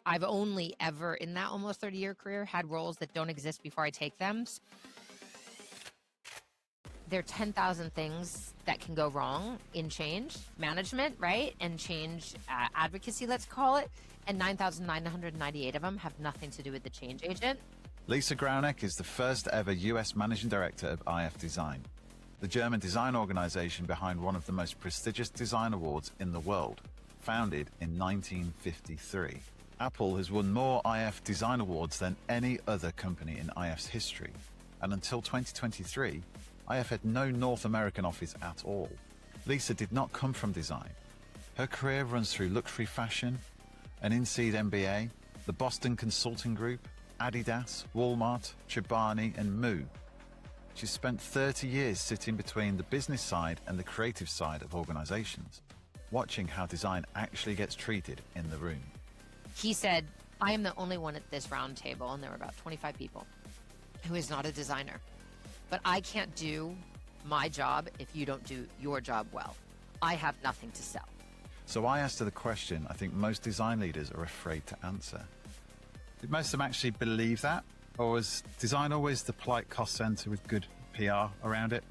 I've only ever, in that almost 30-year career, had roles that don't exist before I take them. There are 10,000 things that can go wrong in change management, right? And change advocacy, let's call it. And 9,998 of them have nothing to do with the change agent. Lisa Gralnek is the first ever US Managing Director of IF Design, the German design organization behind one of the most prestigious design awards in the world, founded in 1953. Apple has won more IF design awards than any other company in IF's history, and until 2023, IF had no North American office at all. Lisa did not come from design. Her career runs through luxury fashion, an INSEAD MBA, the Boston Consulting Group, Adidas, Walmart, Chobani, and Moo. She's spent 30 years sitting between the business side and the creative side of organizations, watching how design actually gets treated in the room. He said, I am the only one at this round table, and there were about 25 people, who is not a designer. But I can't do my job if you don't do your job well. I have nothing to sell. So I asked her the question I think most design leaders are afraid to answer. Did most of them actually believe that? Or was design always the polite cost center with good PR around it?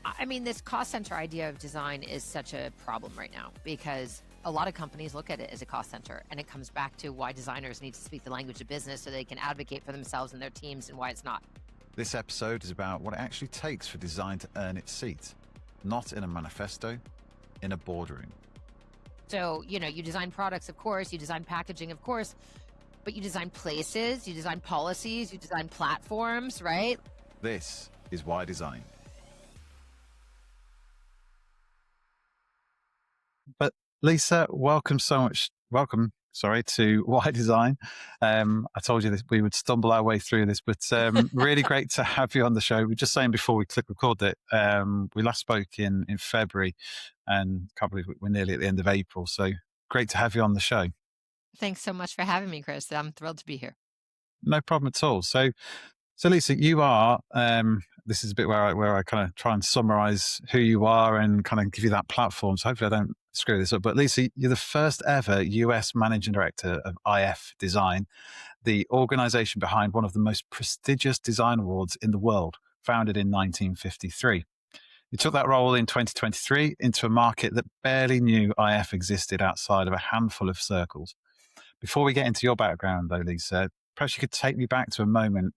I mean, this cost center idea of design is such a problem right now because a lot of companies look at it as a cost center, and it comes back to why designers need to speak the language of business so they can advocate for themselves and their teams, and why it's not. This episode is about what it actually takes for design to earn its seat, not in a manifesto, in a boardroom. So, you design products, of course, you design packaging, of course, but you design places, you design policies, you design platforms, right? This is Why Design. But Lisa, welcome to Why Design. I told you that we would stumble our way through this, but really great to have you on the show. We were just saying before we click record that we last spoke in February, and can't believe we're nearly at the end of April. So great to have you on the show. Thanks so much for having me, Chris. I'm thrilled to be here. No problem at all. So Lisa, you are, this is a bit where I kind of try and summarize who you are and kind of give you that platform. So hopefully I don't screw this up. But Lisa, you're the first ever US Managing Director of IF Design, the organization behind one of the most prestigious design awards in the world, founded in 1953. You took that role in 2023 into a market that barely knew IF existed outside of a handful of circles. Before we get into your background, though, Lisa, perhaps you could take me back to a moment,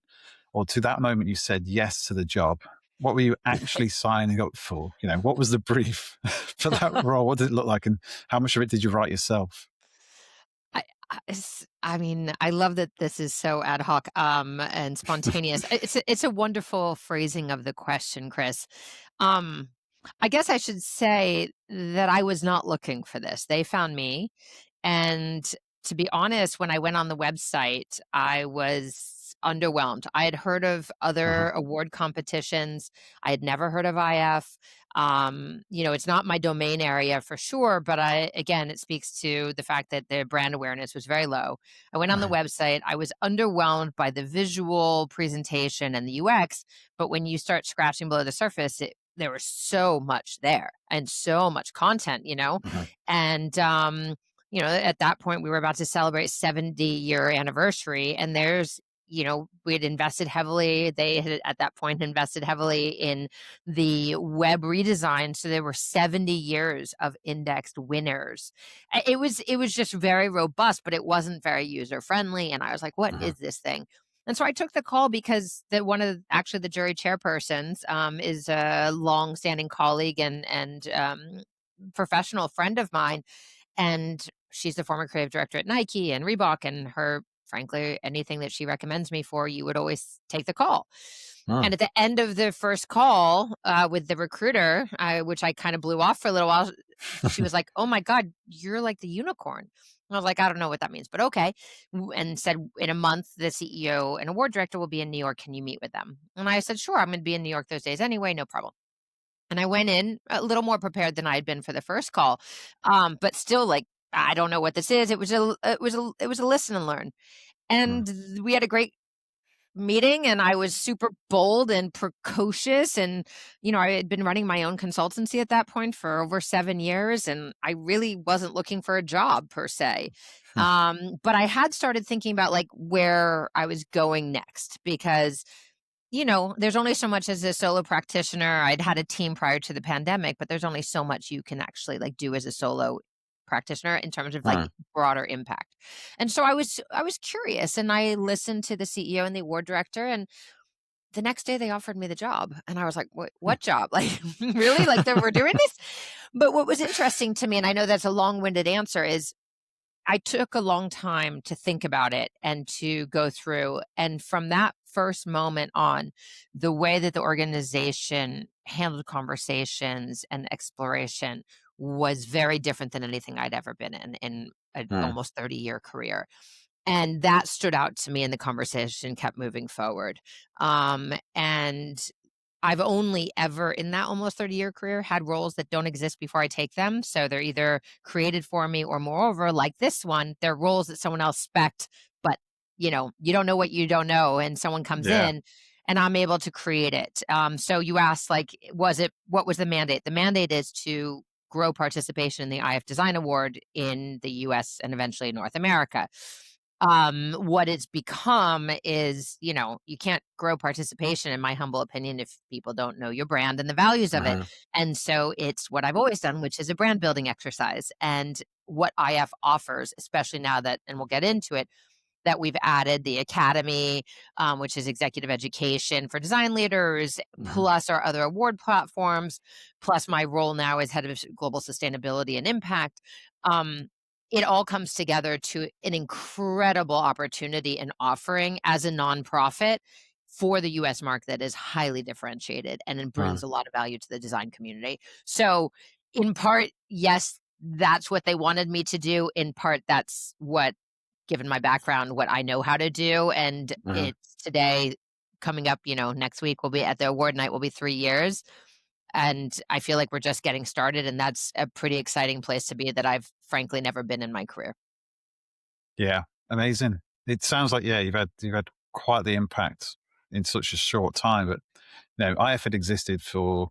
or to that moment you said yes to the job. What were you actually signing up for? What was the brief for that role? What did it look like, and how much of it did you write yourself? I mean, I love that this is so ad hoc and spontaneous. It's a wonderful phrasing of the question, Chris. I guess I should say that I was not looking for this. They found me, and to be honest, when I went on the website, I was underwhelmed. I had heard of other award competitions. I had never heard of IF. It's not my domain area for sure, but it speaks to the fact that the brand awareness was very low. I went on the website. I was underwhelmed by the visual presentation and the UX, but when you start scratching below the surface, there was so much there and so much content, and at that point we were about to celebrate 70-year anniversary, and we had invested heavily. They had at that point invested heavily in the web redesign. So there were 70 years of indexed winners. It was just very robust, but it wasn't very user friendly. And I was like, what is this thing? And so I took the call because the jury chairpersons is a long-standing colleague and professional friend of mine. And she's the former creative director at Nike and Reebok, and frankly, anything that she recommends me for, you would always take the call. And at the end of the first call with the recruiter, which I kind of blew off for a little while, she was like, oh my God, you're like the unicorn. And I was like, I don't know what that means, but okay. And said, in a month, the CEO and award director will be in New York. Can you meet with them? And I said, sure, I'm going to be in New York those days anyway, no problem. And I went in a little more prepared than I had been for the first call, but still like, I don't know what this is. It was a listen and learn. And we had a great meeting, and I was super bold and precocious, and, I had been running my own consultancy at that point for over 7 years, and I really wasn't looking for a job per se. Hmm. But I had started thinking about, like, where I was going next because, there's only so much as a solo practitioner. I'd had a team prior to the pandemic, but there's only so much you can actually, like, do as a solo practitioner in terms of, like, Hmm. broader impact. And so I was curious, and I listened to the CEO and the award director, and the next day they offered me the job, and I was like, what job? Like, really? Like, that we're doing this?" But what was interesting to me, and I know that's a long-winded answer, is I took a long time to think about it and to go through. And from that first moment on, the way that the organization handled conversations and exploration was very different than anything I'd ever been in an Hmm. almost 30-year career. And that stood out to me, and the conversation kept moving forward. And I've only ever, in that almost 30-year career, had roles that don't exist before I take them. So they're either created for me, or moreover, like this one, they're roles that someone else spec'd, but, you don't know what you don't know, and someone comes Yeah. in and I'm able to create it. So you asked, like, what was the mandate? The mandate is to grow participation in the IF Design Award in the US and eventually North America. What it's become is, you can't grow participation, in my humble opinion, if people don't know your brand and the values of it. Hmm. And so it's what I've always done, which is a brand building exercise. And what IF offers, especially now that, and we'll get into it, that we've added the academy, which is executive education for design leaders, Hmm. plus our other award platforms, plus my role now as head of global sustainability and impact. Um, it all comes together to an incredible opportunity and offering as a nonprofit for the US market that is highly differentiated, and it Hmm. brings a lot of value to the design community. So, in part, yes, that's what they wanted me to do. In part, that's what, given my background, what I know how to do. And Hmm. it's today, coming up, next week, we'll be at the award night, will be 3 years. And I feel like we're just getting started. And that's a pretty exciting place to be that I've frankly never been in my career. Yeah. Amazing. It sounds like, yeah, you've had quite the impact in such a short time. But no, IF had existed for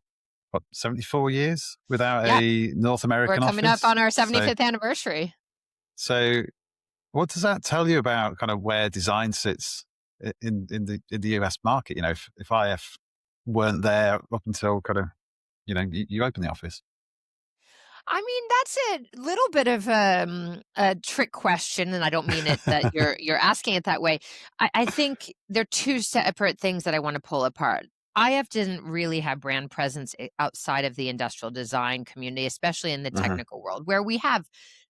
what, 74 years without Yeah, a North we're American coming up office. on our So 75th anniversary. so what does that tell you about kind of where design sits in the US market? If IF weren't there up until kind of, you open the office. I mean, that's a little bit of a trick question, and I don't mean it that you're asking it that way. I think they're two separate things that I want to pull apart. IF didn't really have brand presence outside of the industrial design community, especially in the Hmm. technical world, where we have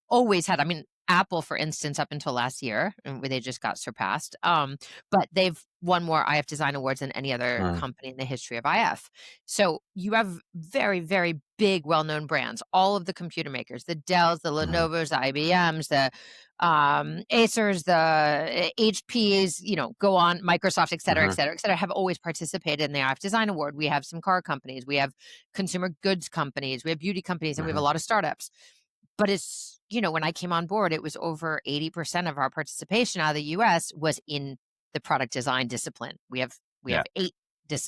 always had. I mean, Apple, for instance, up until last year, and where they just got surpassed. But they've won more IF design awards than any other Mm. company in the history of IF. So you have very, very big, well-known brands, all of the computer makers, the Dells, the Mhm. Lenovos, the IBMs, the Acers, the HPs, go on, Microsoft, et cetera, et Mhm. cetera, et cetera, have always participated in the IF Design Award. We have some car companies, we have consumer goods companies, we have beauty companies, and we have a Mhm. lot of startups. But it's, when I came on board, it was over 80% of our participation out of the US was in the product design discipline. We have Yeah. 8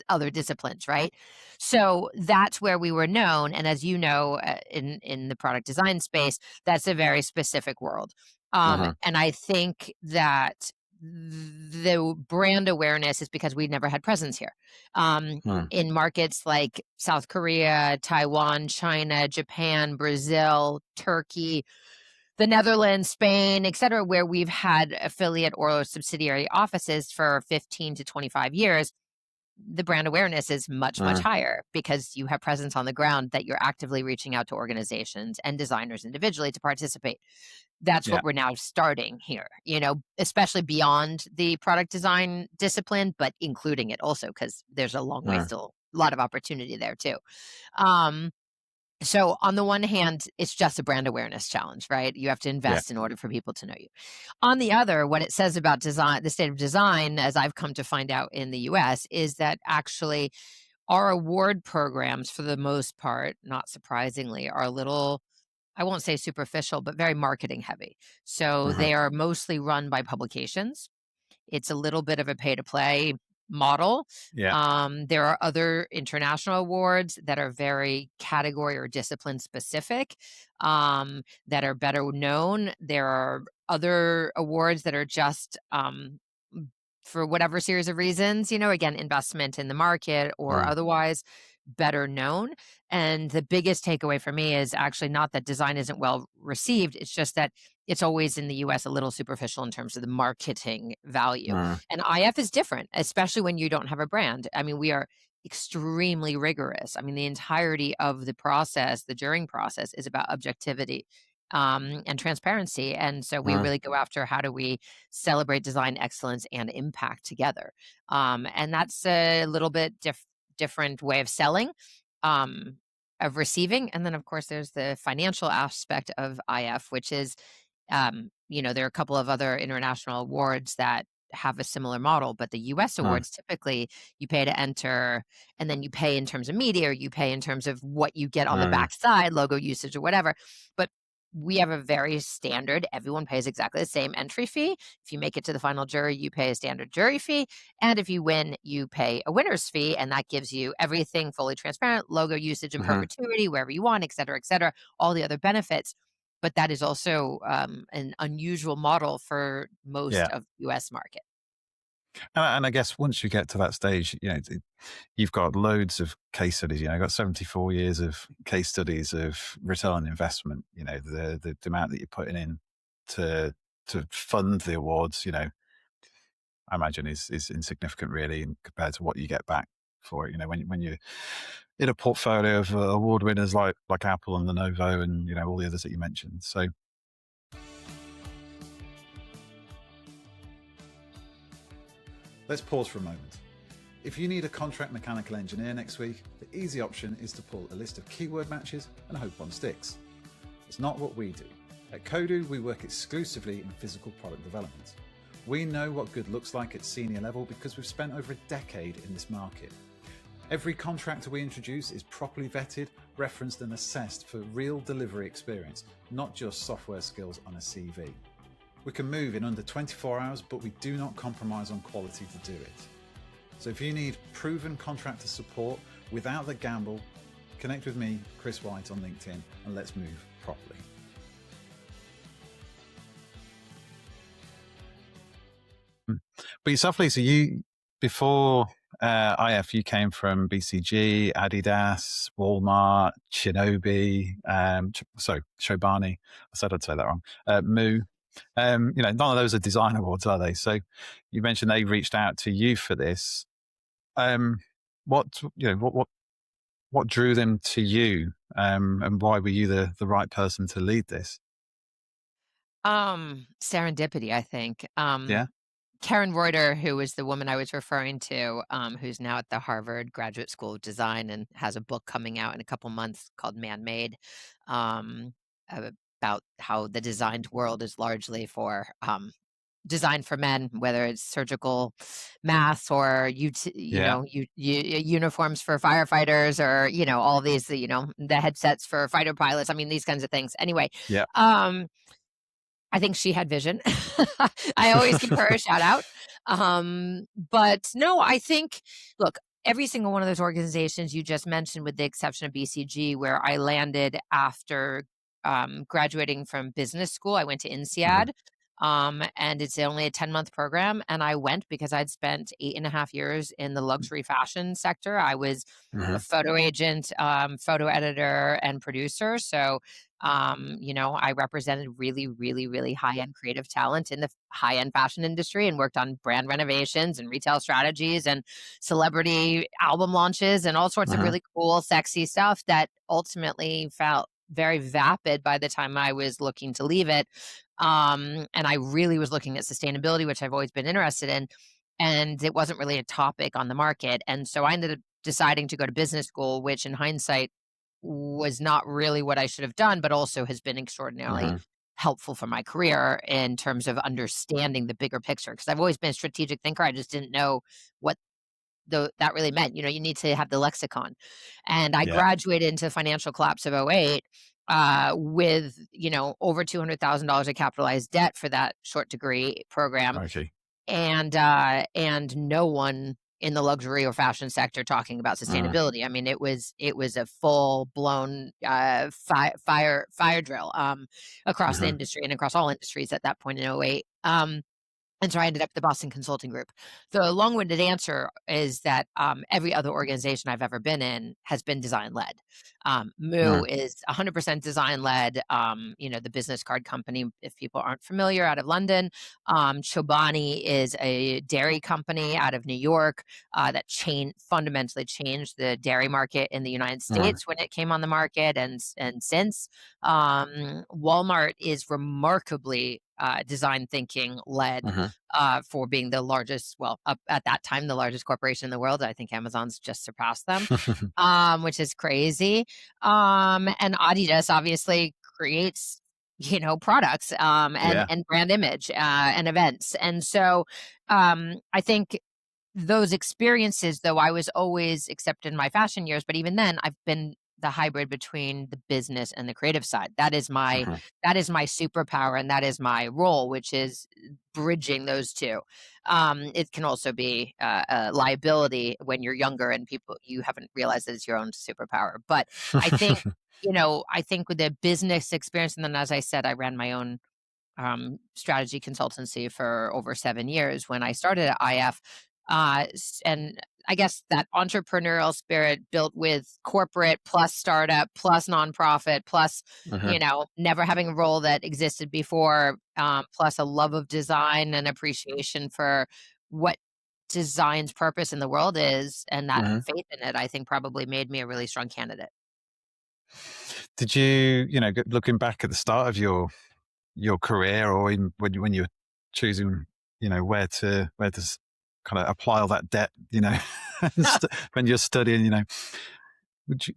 other disciplines, right? So that's where we were known, and as you know, in the product design space, that's a very specific world. Mhm. And I think that the brand awareness is because we never had presence here. Mm. In markets like South Korea, Taiwan, China, Japan, Brazil, Turkey, the Netherlands, Spain, et cetera, where we've had affiliate or subsidiary offices for 15 to 25 years, the brand awareness is much, much Mm. higher because you have presence on the ground, that you're actively reaching out to organizations and designers individually to participate. That's Yeah. what we're now starting here, especially beyond the product design discipline, but including it also, because there's a long way Mm. still, a lot of opportunity there too. Um, so on the one hand, it's just a brand awareness challenge, right? You have to Yeah. invest in order for people to know you. On the other, what it says about design, the state of design, as I've come to find out in the US, is that actually our award programs, for the most part, not surprisingly, are a little, I won't say superficial, but very marketing heavy. So Mhm. they are mostly run by publications. It's a little bit of a pay to play model. Yeah. There are other international awards that are very category or discipline specific, that are better known. There are other awards that are just for whatever series of reasons, again, investment in the market or Mm. otherwise better known. And the biggest takeaway for me is actually not that design isn't well received. It's just that it's always in the US a little superficial in terms of the marketing value. Mm. And IF is different, especially when you don't have a brand. I mean, we are extremely rigorous. I mean, the entirety of the process, the juring process, is about objectivity and transparency. And so we Mm. really go after how do we celebrate design excellence and impact together. And that's a little bit different way of selling, um, of receiving. And then, of course, there's the financial aspect of IF, which is, there are a couple of other international awards that have a similar model, but the US Mm. awards typically you pay to enter, and then you pay in terms of media, or you pay in terms of what you get on the Mm. backside, logo usage or whatever. But we have a very standard, everyone pays exactly the same entry fee. If you make it to the final jury, you pay a standard jury fee. And if you win, you pay a winner's fee. And that gives you everything fully transparent, logo usage in Mhm. perpetuity, wherever you want, et cetera, all the other benefits. But that is also an unusual model for most Yeah. of the US market. And I guess once you get to that stage, you've got loads of case studies. I've got 74 years of case studies of return on investment. The amount that you're putting in to fund the awards. I imagine is insignificant really compared to what you get back for it. When you're in a portfolio of award winners like Apple and Lenovo and all the others that you mentioned. So let's pause for a moment. If you need a contract mechanical engineer next week, the easy option is to pull a list of keyword matches and hope one sticks. It's not what we do. At Kodu, we work exclusively in physical product development. We know what good looks like at senior level because we've spent over a decade in this market. Every contractor we introduce is properly vetted, referenced and assessed for real delivery experience, not just software skills on a CV. We can move in under 24 hours, but we do not compromise on quality to do it. So if you need proven contractor support without the gamble, connect with me, Chris White, on LinkedIn, and let's move properly. But yourself, Lisa, before IF, you came from BCG, Adidas, Walmart, Shinobi, Chobani. I said I'd say that wrong. Moo. None of those are design awards, are they? So you mentioned they reached out to you for this. What drew them to you, and why were you the right person to lead this? Serendipity, I think. Yeah. Karen Reuter, who was the woman I was referring to, who's now at the Harvard Graduate School of Design and has a book coming out in a couple months called Man Made, um, about how the designed world is largely for designed for men, whether it's surgical masks or Yeah. uniforms for firefighters, or all these the headsets for fighter pilots. I mean, these kinds of things. Anyway, Yeah. um, I think she had vision. I always give her a shout out. But no, I think, look, every single one of those organizations you just mentioned, with the exception of BCG, where I landed after graduating from business school, I went to Mhm. INSEAD. And it's only a 10-month program. And I went because I'd spent 8.5 years in the luxury fashion sector. I was a Mhm. photo agent, photo editor, and producer. So I represented really, really, really high end creative talent in the high end fashion industry and worked on brand renovations and retail strategies and celebrity album launches and all sorts of Mhm. really cool, sexy stuff that ultimately felt very vapid by the time I was looking to leave it. And I really was looking at sustainability, which I've always been interested in. And it wasn't really a topic on the market. And so I ended up deciding to go to business school, which in hindsight was not really what I should have done, but also has been extraordinarily Mhm. helpful for my career in terms of understanding the bigger picture. Because I've always been a strategic thinker. I just didn't know what that really meant. You need to have the lexicon. And I Yeah. graduated into the financial collapse of '08 with over $200,000 of capitalized debt for that short degree program. Okay. and no one in the luxury or fashion sector talking about Mm, sustainability. I mean, it was a full blown fire drill across the mhm, industry and across all industries at that point in '08. And so I ended up at the Boston Consulting Group. The long-winded answer is that every other organization I've ever been in has been design-led. Moo mm, is 100% design-led. The business card company, if people aren't familiar, out of London. Chobani is a dairy company out of New York that fundamentally changed the dairy market in the United mm, States when it came on the market, and since. Walmart is remarkably design thinking led mhm. for being the largest, well, up at that time, the largest corporation in the world. I think Amazon's just surpassed them, which is crazy. And Adidas obviously creates, products and Yeah. and brand image and events. And so I think those experiences, though I was always except in my fashion years, but even then, I've been the hybrid between the business and the creative side. Mhm, That is my superpower, and that is my role, which is bridging those 2. It can also be a liability when you're younger and you haven't realized that it's your own superpower. But I think, I think with the business experience, and then as I said, I ran my own strategy consultancy for over 7 years when I started at IF. And I guess that entrepreneurial spirit built with corporate plus startup plus nonprofit plus, mhm, never having a role that existed before, plus a love of design and appreciation for what design's purpose in the world is, and that mhm. faith in it, I think probably made me a really strong candidate. Did you, looking back at the start of your career, or even when you were choosing, where to kind of apply all that debt, when you're studying,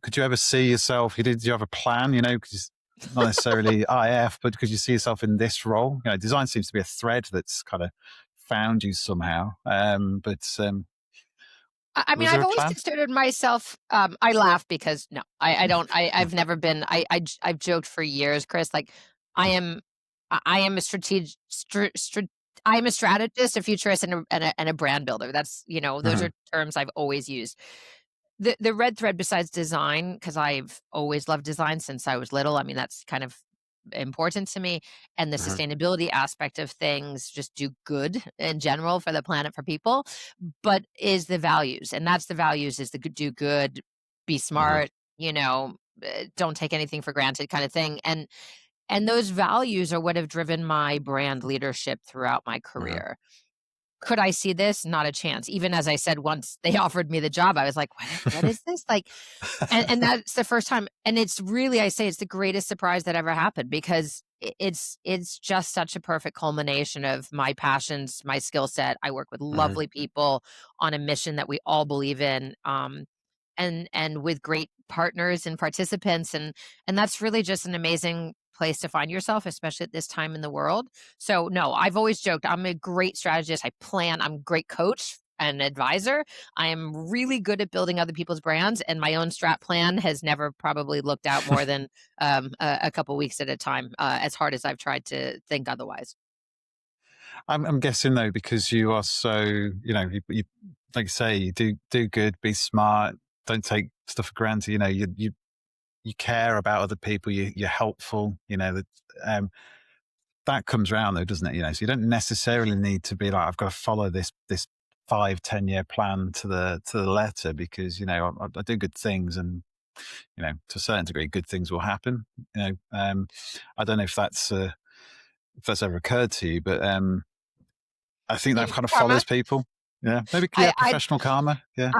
could you ever see yourself? Did you have a plan? Because not necessarily IF, but could you see yourself in this role? Design seems to be a thread that's kind of found you somehow. But I mean, was there I've a always plan? considered myself, I laugh because no, I don't, I've never been, I've joked for years, Chris, like I am, I am a I am a strategist, a futurist, and a brand builder. That's, those Mhm, are terms I've always used. The red thread besides design, because 'cause I've always loved design since I was little, I mean, that's kind of important to me, and the mhm, sustainability aspect of things, just do good in general for the planet, for people, but is the values, and that's the values is the do good, be mhm, smart, don't take anything for granted kind of thing, and those values are what have driven my brand leadership throughout my mhm, career. Could I see this? Not a chance. Even as I said, once they offered me the job, I was like, what is this?" Like, and that's the first time, and it's really, I say, it's the greatest surprise that ever happened because it's just such a perfect culmination of my passions, my skill set. I work with mhm, lovely people on a mission that we all believe in, and with great partners and participants, and that's really just an amazing place to find yourself, especially at this time in the world. So no, I've always joked I'm a great strategist. I'm a great coach and advisor. I am really good at building other people's brands, and my own strat plan has never probably looked out more than a couple weeks at a time, as hard as I've tried to think otherwise. I'm guessing though, because you are so, you like you say, you do good, be smart, don't take stuff for granted. You care about other people, you're helpful. That comes around though, doesn't it? So you don't necessarily need to be like, I've got to follow this 5-10 year plan to the letter, because I do good things, and to a certain degree, good things will happen. I don't know if that's ever occurred to you, but I think that You kind of karma. follows people. Yeah, maybe, I yeah, I professional karma. Yeah,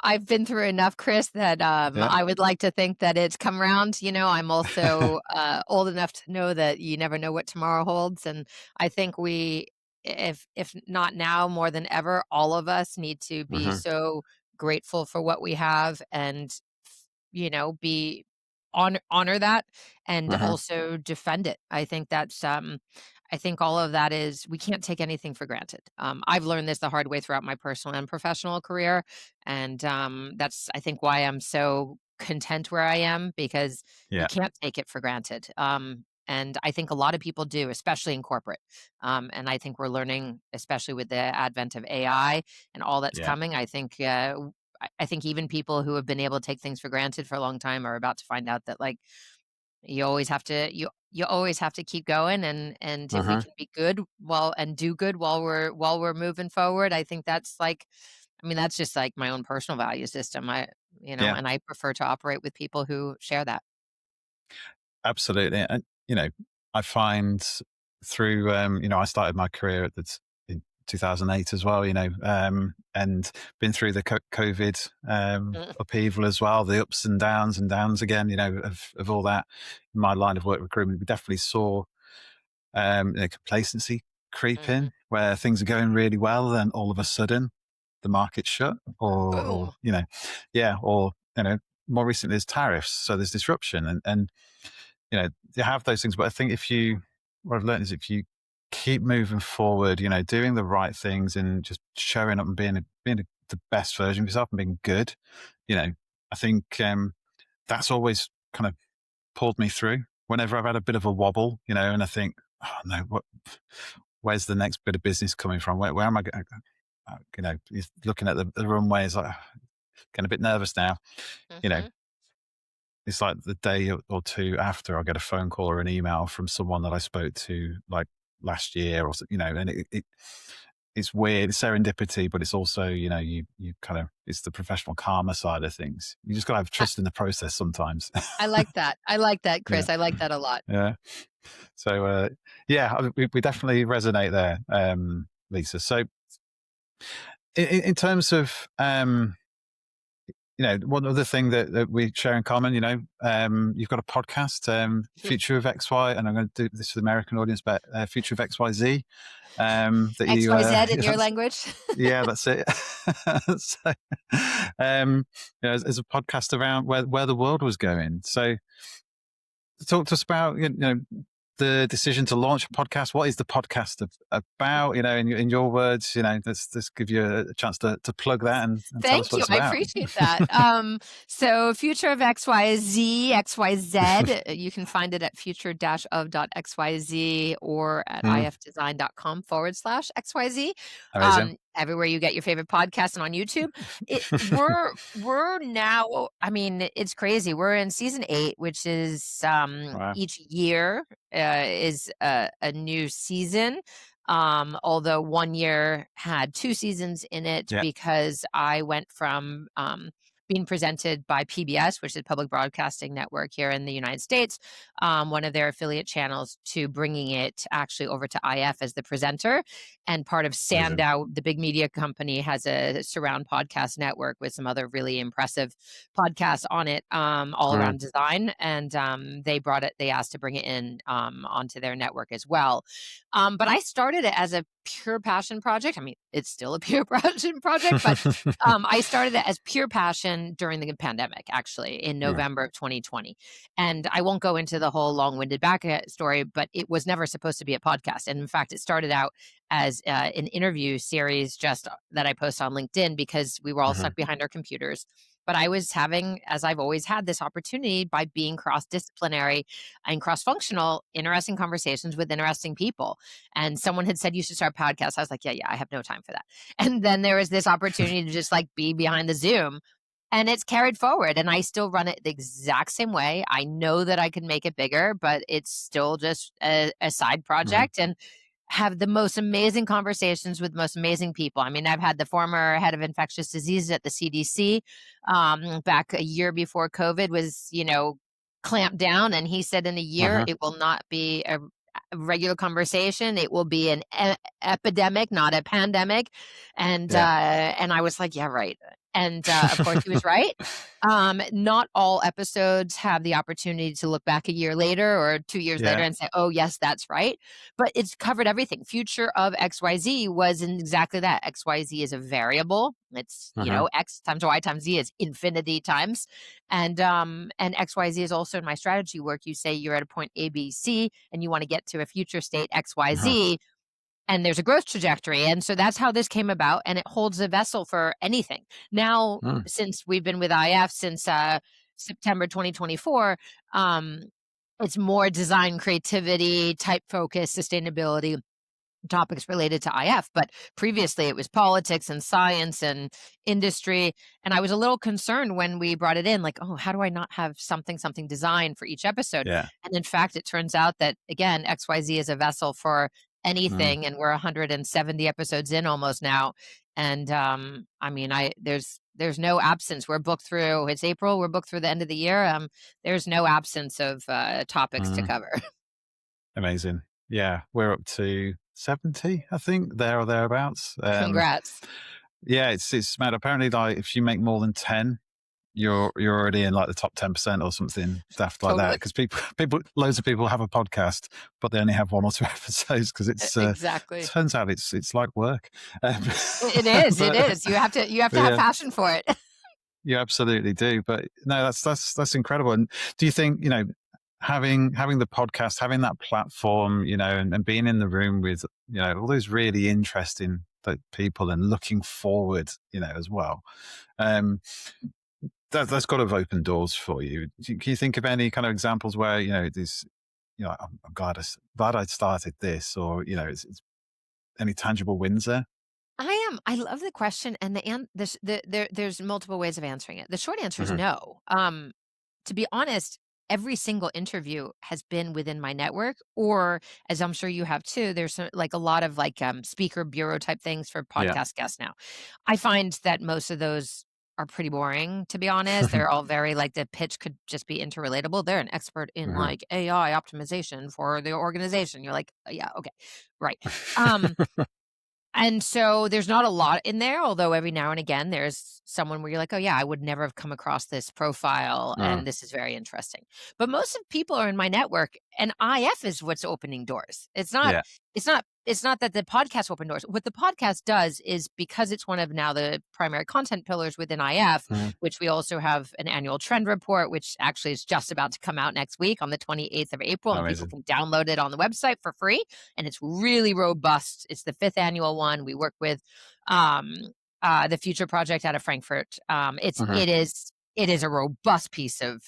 I've been through enough, Chris, that yeah. I would like to think that it's come around. I'm also old enough to know that you never know what tomorrow holds, and I think if not now more than ever, all of us need to be Hmm. so grateful for what we have, and be honor that, and Hmm. also defend it. I think all of that is, we can't take anything for granted. I've learned this the hard way throughout my personal and professional career, and that's, I think, why I'm so content where I am, because you Yeah. can't take it for granted. And I think a lot of people do, especially in corporate. And I think we're learning, especially with the advent of AI and all that's Yeah. coming. I think even people who have been able to take things for granted for a long time are about to find out that, like, you always have to keep going, and if we Uh-huh. can be good and do good while we're moving forward, I think that's like, I mean, that's just like my own personal value system. Yeah. And I prefer to operate with people who share that. Absolutely. And, I find through, I started my career in 2008 as well, and been through the COVID Mm, upheaval as well, the ups and downs again, of all that. In my line of work, recruitment, we definitely saw complacency creep mhm. in where things are going really well, then all of a sudden the market's shut, or Boom. yeah, or more recently there's tariffs, so there's disruption, and you have those things. But I think what I've learned is if you keep moving forward, doing the right things and just showing up and the best version of yourself and being good, you know, I think that's always kind of pulled me through whenever I've had a bit of a wobble, and I think, oh no, where's the next bit of business coming from? Where am I going? Looking at the runway is like getting a bit nervous now. You know, Mhm. it's like the day or two after I get a phone call or an email from someone that I spoke to like last year, and it's weird, it's serendipity, but it's also, you kind of, it's the professional karma side of things. You just got to have I trust in the process sometimes. I like that. I like that, Yeah. Chris. I like that a lot. Yeah. So, yeah, we definitely resonate there, Lisa. So, in terms of, one other thing that we share in common, you've got a podcast, Future of XY, and I'm going to do this for the American audience, but Future of XYZ, that you, XYZ in your language? yeah, that's it. So, as a podcast around where the world was going. So, talk to us about the decision to launch a podcast. What is the podcast about? In your words, let's give you a chance to plug that and tell us Thank what you. it's I about. appreciate that. So Future of XYZ, XYZ, you can find it at future-of.xyz or at Mm, ifdesign.com/XYZ. amazing. Everywhere you get your favorite podcast and on YouTube. We're now, I mean, it's crazy. We're in season 8, which is Wow. each year is a new season. Although one year had 2 seasons in it Yeah. because I went from being presented by PBS, which is Public Broadcasting Network here in the United States, one of their affiliate channels, to bringing it actually over to IF as the presenter. And part of Amazing. Sandow, the big media company, has a surround podcast network with some other really impressive podcasts on it, all Mm, around design. And they asked to bring it in onto their network as well. But I started it as a pure passion project. I mean, it's still a pure passion project, but I started it as pure passion during the pandemic, actually, in yeah. November of 2020. And I won't go into the whole long-winded back story, but it was never supposed to be a podcast. And in fact, it started out as an interview series just that I post on LinkedIn because we were all Hmm. stuck behind our computers. But I was having, as I've always had, this opportunity by being cross-disciplinary and cross-functional, interesting conversations with interesting people. And someone had said, you should start a podcast. I was like, yeah, I have no time for that. And then there was this opportunity to just like be behind the Zoom, and it's carried forward. And I still run it the exact same way. I know that I can make it bigger, but it's still just a side Hmm. project. And have the most amazing conversations with the most amazing people. I mean, I've had the former head of infectious diseases at the CDC back a year before COVID was, clamped down. And he said in a year, Hmm. it will not be a regular conversation. It will be an epidemic, not a pandemic. Yeah. And I was like, yeah, right. And of course, he was right. Not all episodes have the opportunity to look back a year later or 2 years later Yeah. and say, oh, yes, that's right. But it's covered everything. Future of XYZ was in exactly that. XYZ is a variable. It's, Hmm. X times Y times Z is infinity times. And XYZ is also in my strategy work. You say you're at a point A, B, C, and you want to get to a future state Hmm. XYZ, and there's a growth trajectory. And so that's how this came about, and it holds a vessel for anything. Now, since we've been with IF since September 2024, um, it's more design, creativity, type focus, sustainability topics related to IF, but previously it was politics and science and industry. And I was a little concerned when we brought it in, like, oh, how do I not have something designed for each episode? Yeah. And in fact, it turns out that, again, XYZ is a vessel for Mm. anything, and we're 170 episodes in almost now. And I mean, there's no absence. We're booked through. It's April. We're booked through the end of the year. There's no absence of topics to Mm. cover. Amazing. Yeah, we're up to 70, I think, there or thereabouts. Congrats. Yeah, it's mad. Apparently, like if you make more than 10, you're already in like the top 10% or something daft like that. Totally. Because loads of people have a podcast, but they only have one or two episodes because it's Exactly. turns out it's like work. Um, It is, it but, is. You have to have yeah, passion for it. you absolutely do. But no, that's incredible. And do you think, having the podcast, having that platform, and being in the room with, all those really interesting people and looking forward, as well. That's got to have opened doors for you. Can you think of any kind of examples where, this, I'm glad I started this, or, it's any tangible wins there? I love the question, and there's multiple ways of answering it. The short answer is Hmm. no. To be honest, every single interview has been within my network, or as I'm sure you have too, there's like a lot of like speaker bureau type things for Yeah. podcast guests now. I find that most of those are pretty boring, to be honest. They're all very like the pitch could just be interrelatable. They're an expert in Hmm. like AI optimization for the organization. You're like, yeah, okay, right. Um, and so there's not a lot in there, although every now and again there's someone where you're like, oh yeah, I would never have come across this profile Mm. and this is very interesting. But most of people are in my network and IF is what's opening doors. Yeah. It's not that the podcast open doors. What the podcast does is because it's one of now the primary content pillars within IF, Mhm. which we also have an annual trend report, which actually is just about to come out next week on the 28th of April, and people Amazing. can download it on the website for free. And it's really robust. It's the fifth annual one. We work with um, the Future Project out of Frankfurt. Mhm. It is a robust piece of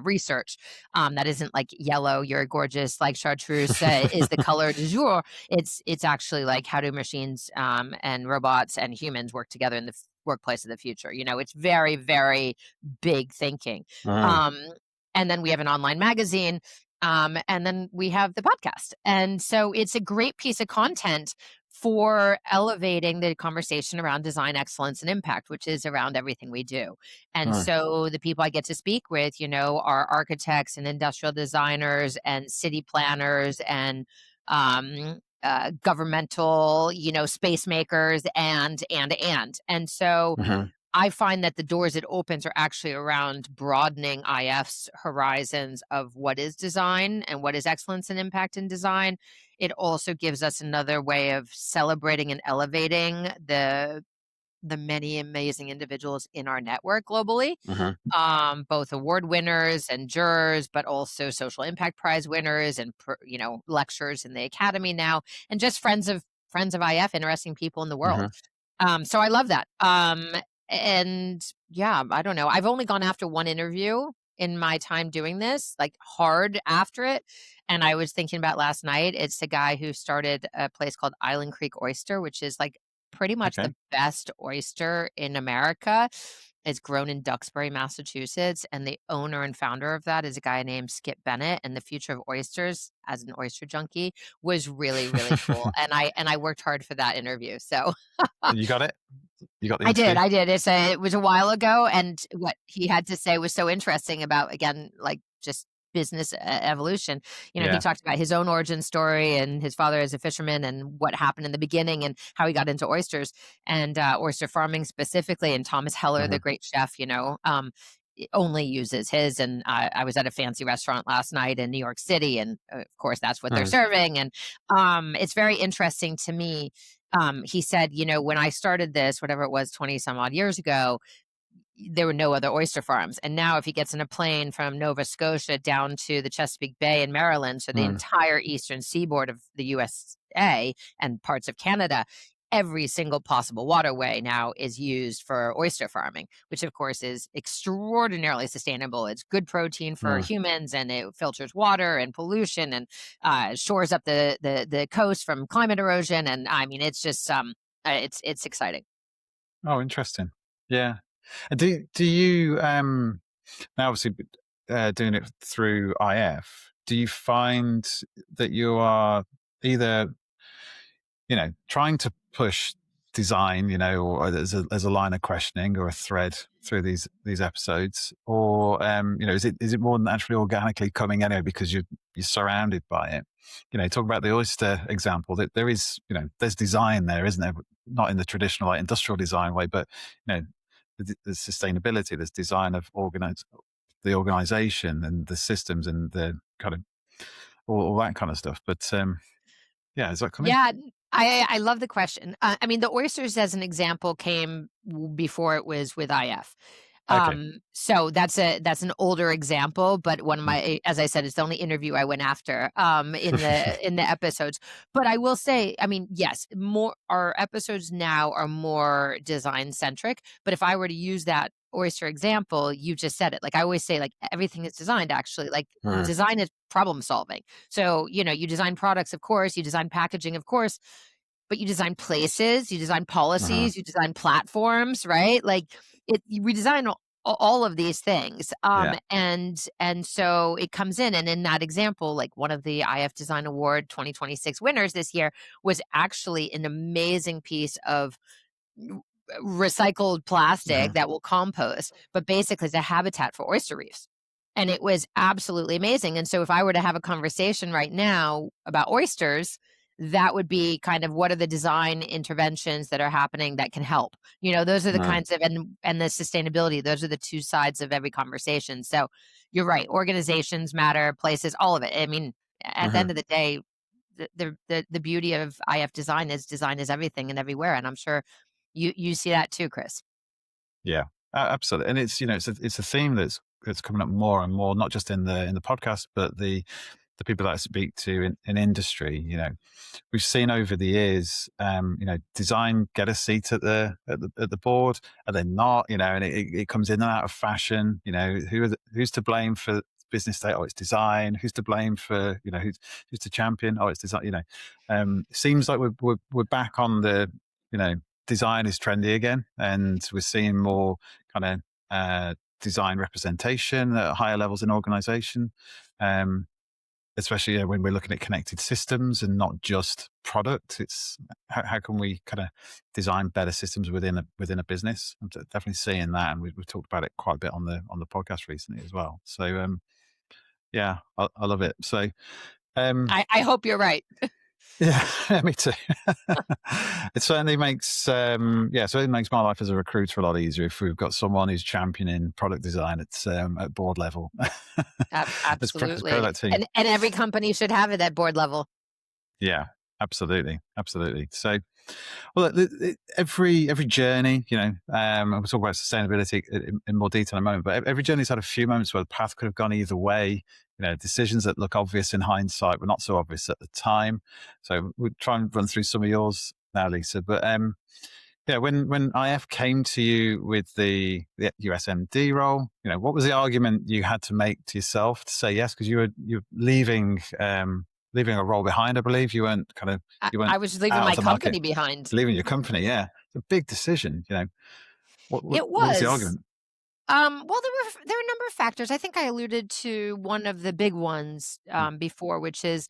research that isn't like yellow. You're gorgeous, like chartreuse is the color du jour. It's actually like how do machines and robots and humans work together in the workplace of the future. It's very very big thinking. Mm. Um, and then we have an online magazine. And then we have the podcast. And so it's a great piece of content for elevating the conversation around design excellence and impact, which is around everything we do. And Mm. so the people I get to speak with, are architects and industrial designers and city planners and governmental, space makers and so Mhm. I find that the doors it opens are actually around broadening IF's horizons of what is design and what is excellence and impact in design. It also gives us another way of celebrating and elevating the many amazing individuals in our network globally, Mhm. both award winners and jurors, but also social impact prize winners and lecturers in the academy now, and just friends of IF, interesting people in the world. Mhm. So I love that. And yeah, I don't know. I've only gone after one interview in my time doing this, like hard after it. And I was thinking about last night. It's the guy who started a place called Island Creek Oyster, which is like pretty much Okay. the best oyster in America. It's grown in Duxbury, Massachusetts, and the owner and founder of that is a guy named Skip Bennett. And the future of oysters, as an oyster junkie, was really, really cool. And I worked hard for that interview. So You got it? You got the I did, interview? I did. It was a while ago, and what he had to say was so interesting about, again, like, just business evolution. He Yeah. talked about his own origin story and his father as a fisherman and what happened in the beginning and how he got into oysters and, oyster farming specifically, and Thomas Heller, the Mhm. great chef, only uses his, and I was at a fancy restaurant last night in New York City, and, of course, that's what they're Mm. serving, and, it's very interesting to me. He said, when I started this, whatever it was, 20 some odd years ago, there were no other oyster farms. And now, if he gets in a plane from Nova Scotia down to the Chesapeake Bay in Maryland, so the Mm. entire eastern seaboard of the USA and parts of Canada, every single possible waterway now is used for oyster farming, which of course is extraordinarily sustainable. It's good protein for Mm. humans, and it filters water and pollution, and shores up the coast from climate erosion. And I mean, it's just it's exciting. Oh, interesting. Yeah. And do you now obviously doing it through IF? Do you find that you are either trying to push design, or as a line of questioning or a thread through these episodes, or is it more naturally organically coming anyway because you're surrounded by it? Talk about the oyster example. That there is, there's design there, isn't there? Not in the traditional like industrial design way, but you know, there's sustainability. There's design of the organization and the systems and the kind of all that kind of stuff. But yeah, is that coming? Yeah, I love the question. I mean, the oysters as an example came before it was with IF. Okay. So that's an older example, but one of Mm. my, as I said, it's the only interview I went after in the episodes. But I will say, I mean, yes, more our episodes now are more design centric. But if I were to use that oyster example, you just said it. Like I always say, like everything is designed actually. Like Mm. design is problem solving. So, you design products, of course, you design packaging, of course, but you design places, you design Uh-huh. policies, you design platforms, right? Like we design all of these things. Yeah. And so it comes in, and in that example, like one of the IF Design Award 2026 winners this year was actually an amazing piece of recycled plastic Uh-huh. that will compost, but basically it's a habitat for oyster reefs. And it was absolutely amazing. And so if I were to have a conversation right now about oysters, that would be kind of what are the design interventions that are happening that can help. Those are the Uh, kinds of, and the sustainability, those are the two sides of every conversation. So you're right, organizations matter, places, all of it. I mean, at the uh-huh. end of the day, the beauty of IF design is everything and everywhere. And I'm sure you see that too, Chris. Yeah. Absolutely. And it's a theme that's coming up more and more, not just in the podcast, but the people that I speak to in industry. We've seen over the years, design get a seat at the board, and then not, and it comes in and out of fashion. Who's to blame for business state? Oh, it's design. Who's to blame for who's the champion? Oh, it's design. It seems like we're back on the you know design is trendy again, and we're seeing more kind of design representation at higher levels in organization. Um, Especially when we're looking at connected systems and not just product. It's how can we kind of design better systems within a business. I'm definitely seeing that, and we've talked about it quite a bit on the podcast recently as well. So yeah, I love it. So I hope you're right. yeah, me too. It certainly makes so it makes my life as a recruiter a lot easier if we've got someone who's championing product design at board level. As part of Absolutely. that team. And every company should have it at board level. Yeah, absolutely, absolutely. So, well, every journey, and we'll talk about sustainability in more detail in a moment. But every journey's had a few moments where the path could have gone either way. Decisions that look obvious in hindsight were not so obvious at the time. So we'll try and run through some of yours now, Lisa. But yeah, when IF came to you with the USMD role, what was the argument you had to make to yourself to say yes? Because you're leaving a role behind, I believe. You weren't I was leaving out of my the market, company behind. leaving your company. Yeah, it's a big decision. What It what was the was. argument? Well, there were a number of factors. I think I alluded to one of the big ones Mm. before, which is,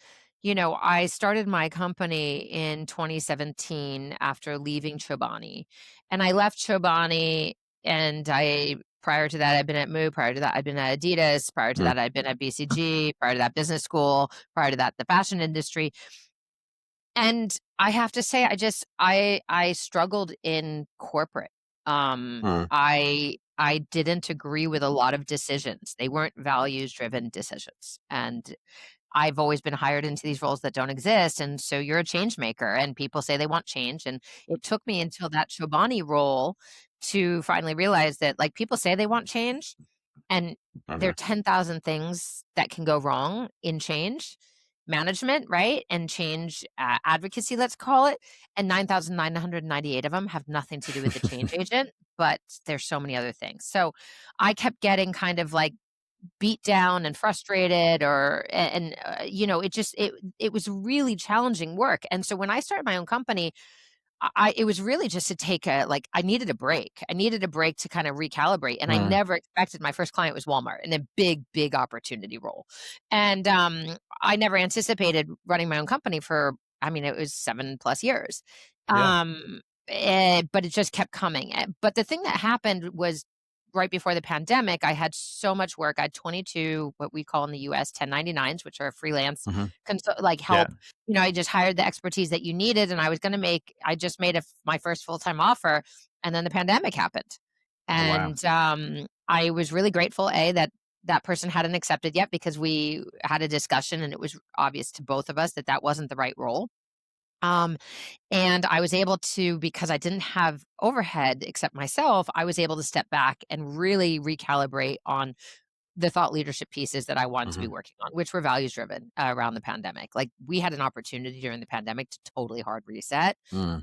I started my company in 2017 after leaving Chobani, and I left Chobani, and I prior to that I'd been at Moo, prior to that I'd been at Adidas, prior to Mm. that I'd been at BCG, prior to that business school, prior to that the fashion industry. And I have to say, I struggled in corporate. Mm. I didn't agree with a lot of decisions. They weren't values driven decisions. And I've always been hired into these roles that don't exist. And so you're a change maker, and people say they want change. And it took me until that Chobani role to finally realize that, like, people say they want change, and there are Mhm. 10,000 things that can go wrong in change. management, right? And change advocacy, let's call it. And 9,998 of them have nothing to do with the change agent, but there's so many other things. So I kept getting kind of like beat down and frustrated it just it was really challenging work. And so when I started my own company, it was really just to take a like, I needed a break. I needed a break to kind of recalibrate, and I Mm, never expected my first client was Walmart in a big, big opportunity role. And, I never anticipated running my own company for, I mean, it was 7 plus years. yeah. But it just kept coming. But the thing that happened was right before the pandemic, I had so much work. I had 22, what we call in the US, 1099s, which are freelance Hmm. like Yeah. help. I just hired the expertise that you needed, and I just made my first full-time offer, and then the pandemic happened. Oh, wow. And, I was really grateful, that that person hadn't accepted yet, because we had a discussion and it was obvious to both of us that that wasn't the right role. Um, and I was able to, because I didn't have overhead except myself, I was able to step back and really recalibrate on the thought leadership pieces that I wanted to be Hmm. working on, which were values driven around the pandemic. Like, we had an opportunity during the pandemic to totally hard reset Mm,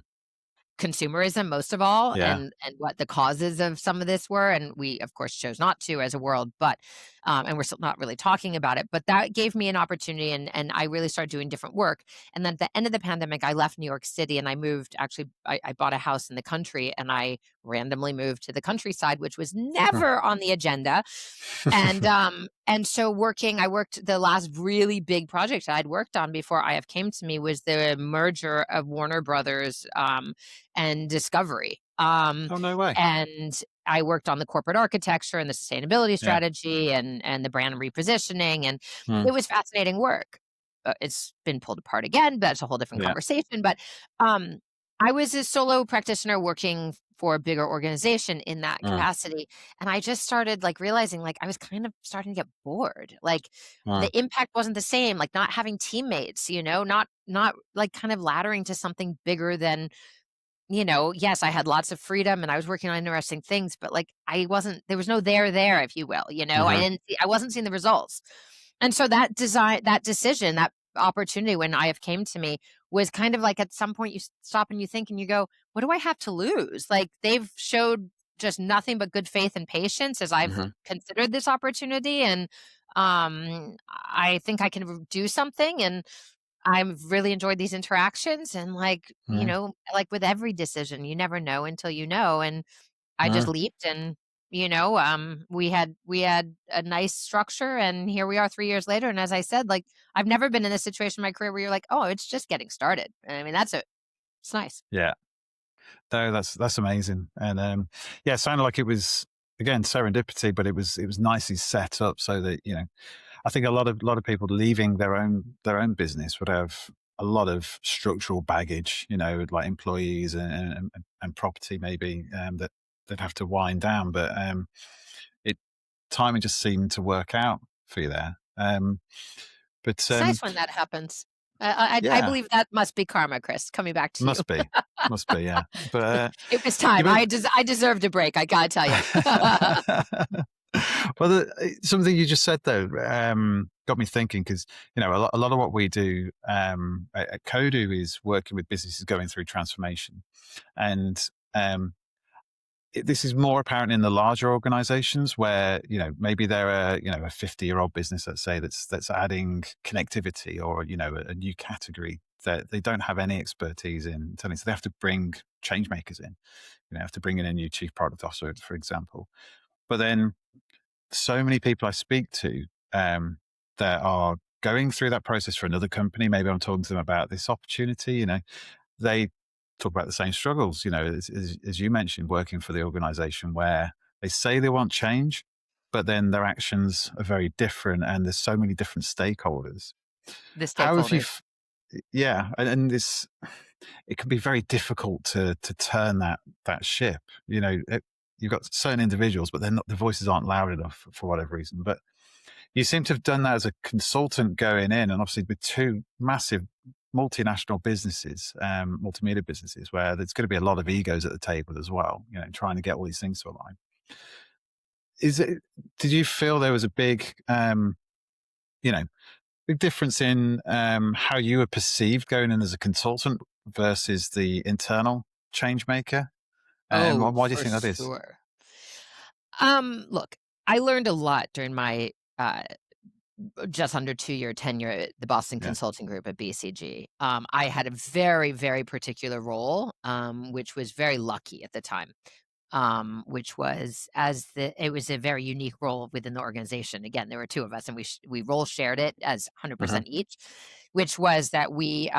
consumerism most of all, yeah. and what the causes of some of this were, and we of course chose not to as a world, but and we're still not really talking about it, but that gave me an opportunity, and I really started doing different work. And then at the end of the pandemic, I left New York City and I moved. Actually, I bought a house in the country, and I randomly moved to the countryside, which was Mm. never on the agenda. And so I worked, the last really big project I'd worked on before IF came to me was the merger of Warner Brothers and Discovery. Oh, no way. And I worked on the corporate architecture and the sustainability Yeah. strategy and the brand repositioning, and Mm, it was fascinating work. It's been pulled apart again, but that's a whole different yeah. conversation. But um, I was a solo practitioner working for a bigger organization in that Mm, capacity, and I just started like realizing like I was kind of starting to get bored. Like, mm, the impact wasn't the same. Like, not having teammates, not like kind of laddering to something bigger than, yes, I had lots of freedom and I was working on interesting things, but like I wasn't, there was no there, if you will, mhm, I wasn't seeing the results. And so that decision, that opportunity when IF came to me was kind of like, at some point you stop and you think and you go, what do I have to lose? Like, they've showed just nothing but good faith and patience as I've mhm, considered this opportunity. And I think I can do something. And I've really enjoyed these interactions, and like, mm, like with every decision, you never know until you know. And I just mm. leaped, and we had a nice structure, and here we are 3 years later. And as I said, like, I've never been in this situation in my career where you're like, "Oh, it's just getting started." I mean, that's it. It's nice. Yeah. No, that's amazing. And yeah, it sounded like it was again serendipity, but it was nicely set up so that I think a lot of people leaving their own business would have a lot of structural baggage, like employees and property maybe that they'd have to wind down. But it timing just seemed to work out for you there. But It's nice when that happens. I yeah, believe that must be karma, Chris, coming back to you. must be, yeah. But It was you time. meant I deserved a break, I gotta tell you. well, something you just said though got me thinking because a lot of what we do at Kodu is working with businesses going through transformation, and um, this is more apparent in the larger organizations where maybe they're a 50-year-old business, let's say, that's adding connectivity or a new category that they don't have any expertise in, so they have to bring change makers in. Have to bring in a new chief product officer, for example. But then so many people I speak to that are going through that process for another company. Maybe I'm talking to them about this opportunity. They talk about the same struggles. As you mentioned, working for the organization where they say they want change, but then their actions are very different, and there's so many different stakeholders. The How have you? stakeholders. Yeah, and this it can be very difficult to turn that ship. You've got certain individuals, but the voices aren't loud enough for whatever reason. But you seem to have done that as a consultant going in, and obviously with two massive multinational businesses, multimedia businesses, where there's going to be a lot of egos at the table as well. Trying to get all these things to align. Is it? Did you feel there was a big, you know, big difference in how you were perceived going in as a consultant versus the internal change maker? And Oh, why do you for think that is? sure. Look, I learned a lot during my uh, just under 2-year tenure at the Boston Yeah. Consulting Group at BCG. I had a very, very particular role, which was very lucky at the time. Which was it was a very unique role within the organization. Again, there were two of us, and we role shared it as Hmm. 100% each, which was that we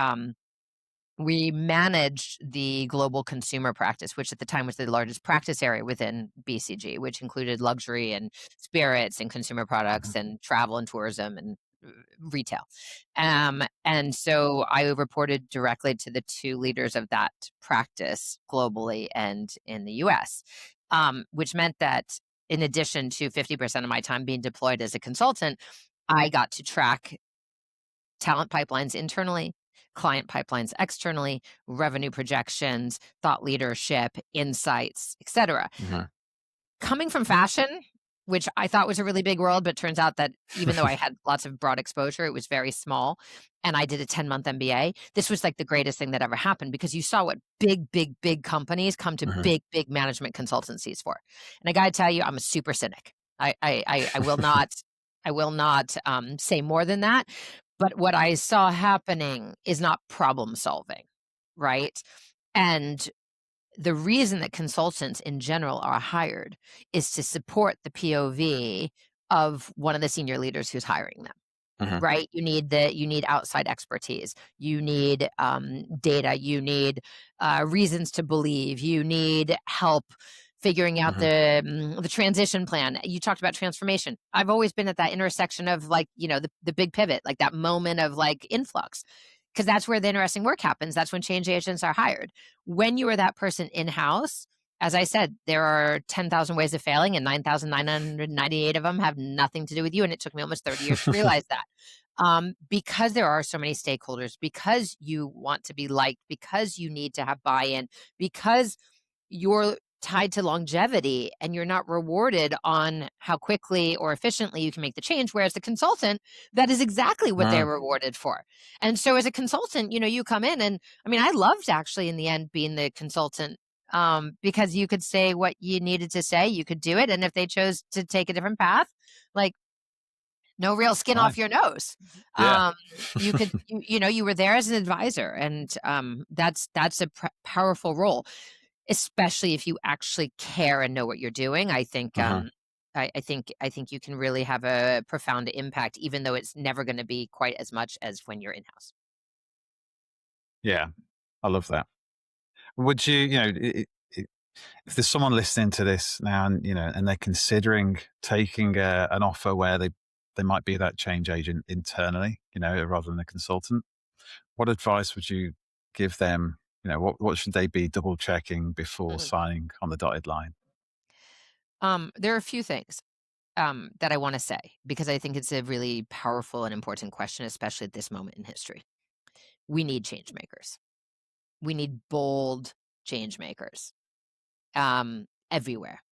managed the global consumer practice, which at the time was the largest practice area within BCG, which included luxury and spirits and consumer Hmm. products and travel and tourism and retail. And so I reported directly to the two leaders of that practice globally and in the US, which meant that in addition to 50% of my time being deployed as a consultant, I got to track talent pipelines internally, client pipelines externally, revenue projections, thought leadership, insights, etc. Hmm. Coming from fashion, which I thought was a really big world, but turns out that even though I had lots of broad exposure, it was very small. And I did a 10-month MBA. This was like the greatest thing that ever happened because you saw what big, big, big companies come to Hmm. big, big management consultancies for. And I got to tell you, I'm a super cynic. I will not, say more than that. But what I saw happening is not problem solving, right? And the reason that consultants in general are hired is to support the POV of one of the senior leaders who's hiring them. Hmm. Right? You need outside expertise. You need data. You need reasons to believe. You need help figuring out Hmm. the transition plan. You talked about transformation. I've always been at that intersection of like the big pivot, like that moment of like influx, because that's where the interesting work happens. That's when change agents are hired. When you are that person in house, as I said, there are 10,000 ways of failing, and 9,998 of them have nothing to do with you. And it took me almost 30 years to realize that. Because there are so many stakeholders, because you want to be liked, because you need to have buy in, because you're tied to longevity and you're not rewarded on how quickly or efficiently you can make the change. Whereas the consultant, that is exactly what they're rewarded for. And so as a consultant, you come in and I mean, I loved actually in the end being the consultant because you could say what you needed to say, you could do it. And if they chose to take a different path, like no real skin off Fine. your nose. Yeah. Um, you could, you were there as an advisor, and that's a powerful role, especially if you actually care and know what you're doing. I think, Hmm. I think you can really have a profound impact, even though it's never going to be quite as much as when you're in house. Yeah. I love that. Would you, if there's someone listening to this now and, and they're considering taking an offer where they might be that change agent internally, rather than a consultant, what advice would you give them? What should they be double checking before Mhm. signing on the dotted line? There are a few things that I want to say because I think it's a really powerful and important question, especially at this moment in history. We need change makers. We need bold change makers everywhere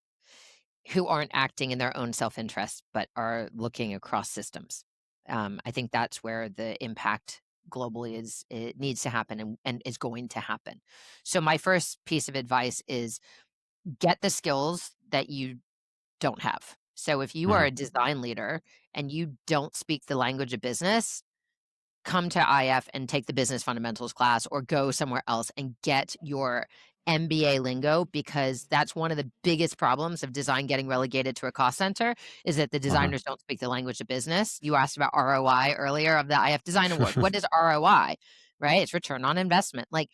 who aren't acting in their own self-interest, but are looking across systems. I think that's where the impact globally it needs to happen and is going to happen. So my first piece of advice is get the skills that you don't have. So if you are Hmm. a design leader and you don't speak the language of business, come to IF and take the business fundamentals class or go somewhere else and get your MBA lingo, because that's one of the biggest problems of design getting relegated to a cost center is that the Hmm. designers don't speak the language of business. You asked about ROI earlier of the IF Design Award. What is ROI? Right? It's return on investment. Like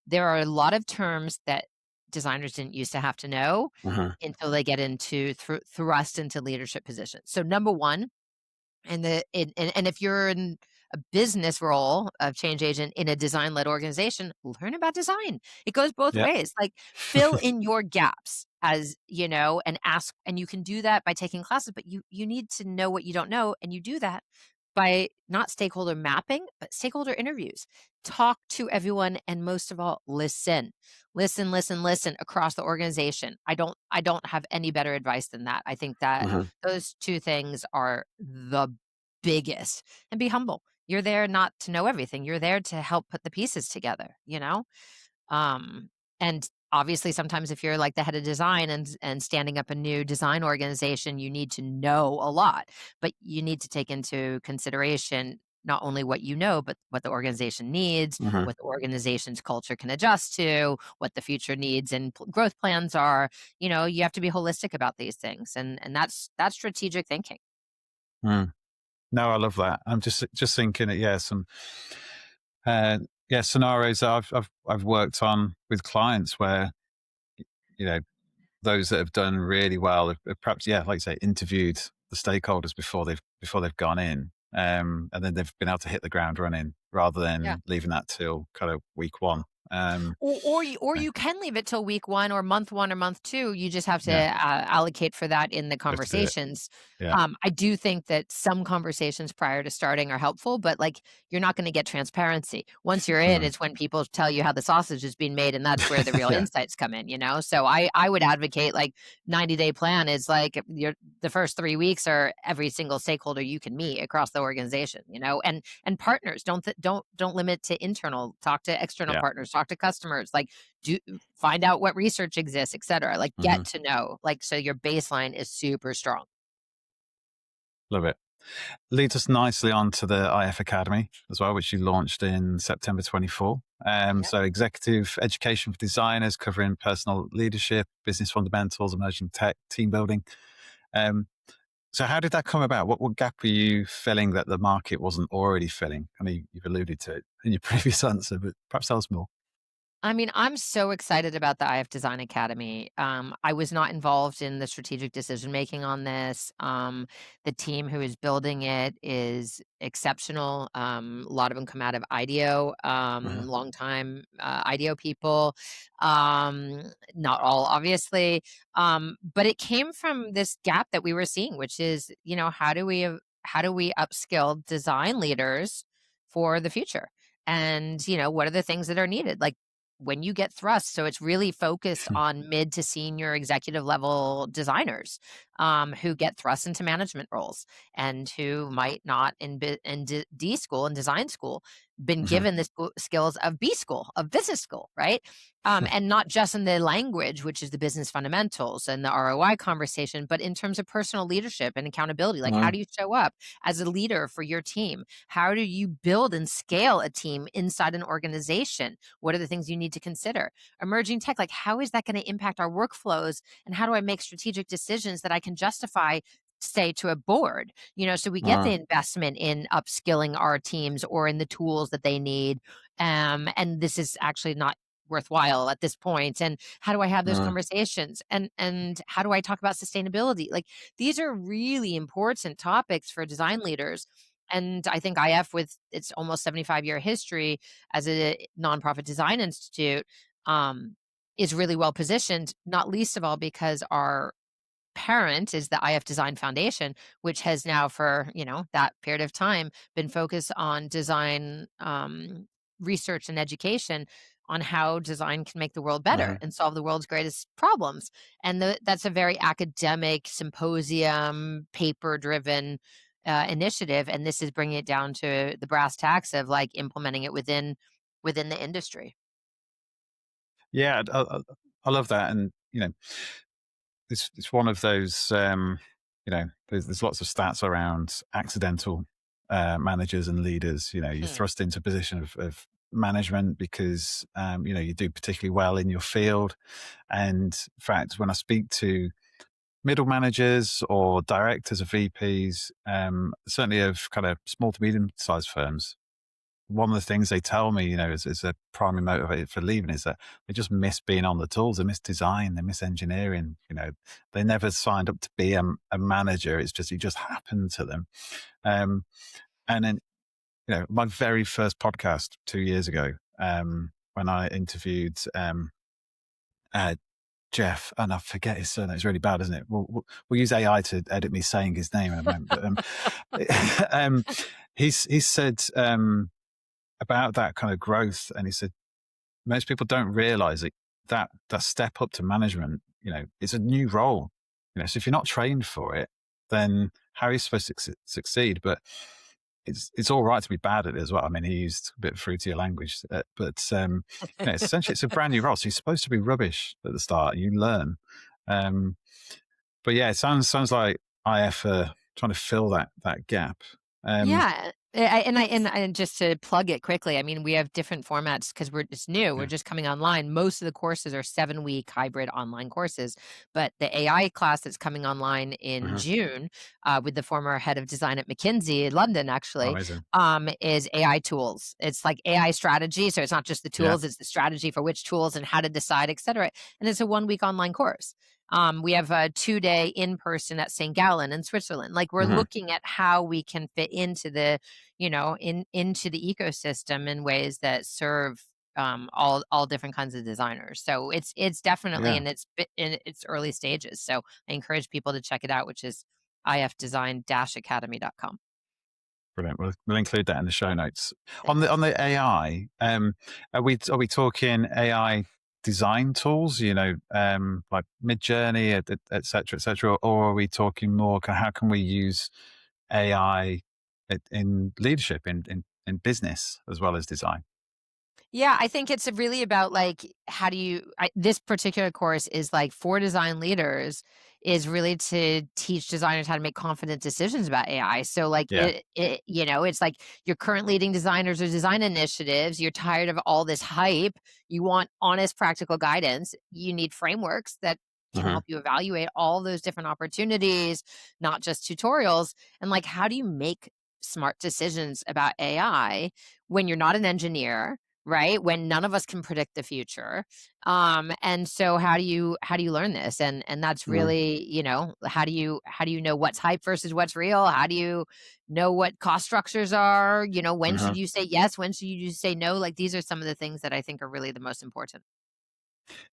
there are a lot of terms that designers didn't used to have to know Hmm. until they get into thrust into leadership positions. So number one, and if you're in a business role of change agent in a design-led organization, learn about design. It goes both Yeah. ways. Like fill in your gaps as, and ask, and you can do that by taking classes, but you need to know what you don't know, and you do that by not stakeholder mapping, but stakeholder interviews. Talk to everyone and most of all, listen. Listen, listen, listen across the organization. I don't have any better advice than that. I think that Hmm. those two things are the biggest, and be humble. You're there not to know everything. You're there to help put the pieces together, you know? Um, and obviously sometimes if you're like the head of design and standing up a new design organization, you need to know a lot, but you need to take into consideration not only what you know, but what the organization needs, Hmm. what the organization's culture can adjust to, what the future needs and growth plans are. You know, you have to be holistic about these things, and that's strategic thinking. Mm. No, I love that. I'm just thinking that, yeah, some uh, yeah, scenarios that I've worked on with clients where, you know, those that have done really well have perhaps, yeah, like you say, interviewed the stakeholders before they've gone in, and then they've been able to hit the ground running rather Yeah. than leaving that till kind of week one. Or Yeah, you can leave it till week 1 or month 1 or month 2, you just have to, yeah, allocate for that in the you have to do it. conversations. Yeah, I do think that some conversations prior to starting are helpful, but, like, you're not gonna get transparency. Once you're in, mm. it's when people tell you how the sausage is being made, and that's where the real Yeah, insights come in, you know? So I would advocate, like, 90-day plan is, like, the first 3 weeks are every single stakeholder you can meet across the organization, you know? And partners, don't limit to internal, talk to external yeah, partners, talk to customers, like, do find out what research exists, etcetera, like, hmm, get to know, like, so your baseline is super strong. love it. Leads us nicely on to the IF Academy as well, which you launched in September 24. Yep. So executive education for designers covering personal leadership, business fundamentals, emerging tech, team building. Um, so how did that come about? What gap are you filling that the market wasn't already filling? I mean, you've alluded to it in your previous answer, but perhaps tell us more. I mean, I'm so excited about the IF Design Academy. I was not involved in the strategic decision making on this. The team who is building it is exceptional. A lot of them come out of IDEO, Uh-huh. longtime IDEO people. Not all, obviously, but it came from this gap that we were seeing, which is, you know, how do we upskill design leaders for the future? And you know, what are the things that are needed? Like when you get thrust, so it's really focused on mid to senior executive level designers who get thrust into management roles and who might not in D school and design school been Mhm. given the skills of B school, of business school, right? And not just in the language, which is the business fundamentals and the ROI conversation, but in terms of personal leadership and accountability. Like, how Mhm. do you show up as a leader for your team? How do you build and scale a team inside an organization? What are the things you need to consider? Emerging tech, like how is that going to impact our workflows? And how do I make strategic decisions that I can justify, say, to a board? You know, so we get the Mhm. investment in upskilling our teams or in the tools that they need. And this is actually not worthwhile at this point. And how do I have those Mhm. conversations? And how do I talk about sustainability? Like these are really important topics for design leaders. And I think IF, with its almost 75-year history as a nonprofit design institute, um, is really well positioned, not least of all because our parent is the IF Design Foundation, which has now for, you know, that period of time been focused on design research and education on how design can make the world better Mhm. and solve the world's greatest problems. And that's a very academic, symposium, paper driven initiative. And this is bringing it down to the brass tacks of like implementing it within the industry. Yeah, I love that, and it's one of those. There's lots of stats around accidental managers and leaders. You're Hmm. thrust into a position of management because you do particularly well in your field. And in fact, when I speak to middle managers or directors of VPs, certainly of kind of small to medium sized firms, one of the things they tell me, is a primary motivator for leaving is that they just miss being on the tools. They miss design. They miss engineering. They never signed up to be a manager. It just happened to them. Um, and then, my very first podcast 2 years ago, when I interviewed uh, Jeff, and I forget his surname. It's really bad, isn't it? We'll use AI to edit me saying his name in a moment. But um, he's said about that kind of growth, and he said most people don't realize it, that step up to management, it's a new role. So if you're not trained for it, then how are you supposed to succeed? But it's all right to be bad at it as well. I mean, he used a bit of fruitier language, but essentially it's a brand new role. So you're supposed to be rubbish at the start. You learn, um, but yeah, it sounds like IF are trying to fill that gap. Um, Yeah, and just to plug it quickly, I mean, we have different formats because it's new. We're yeah. just coming online. Most of the courses are 7-week hybrid online courses, but the AI class that's coming online in Uh-huh. June, with the former head of design at McKinsey in London, Oh, actually, amazing. is AI tools. It's like AI strategy, so it's not just the Yeah. tools; it's the strategy for which tools and how to decide, etc. And it's a 1-week online course. We have a 2-day in person at St. Gallen in Switzerland. Like we're Uh-huh. looking at how we can fit into the, into the ecosystem in ways that serve all different kinds of designers. So it's definitely Yeah. in its early stages. So I encourage people to check it out, which is ifdesign-academy.com. Brilliant. We'll include that in the show notes. On Thanks. the AI, are we talking AI design tools? Like Midjourney, et cetera, et cetera, or are we talking more? How can we use AI in leadership, in business as well as design? Yeah, I think it's really about like how do this particular course is like for design leaders is really to teach designers how to make confident decisions about AI. So like Yeah. it's like you're current leading designers or design initiatives, you're tired of all this hype, you want honest practical guidance, you need frameworks that can Uh-huh. help you evaluate all those different opportunities, not just tutorials. And like how do you make smart decisions about AI when you're not an engineer, right? When none of us can predict the future. And so how do you learn this? And that's Uh-huh. really, how do you know what's hype versus what's real? How do you know what cost structures are? When Uh-huh. should you say yes? When should you say no? Like these are some of the things that I think are really the most important.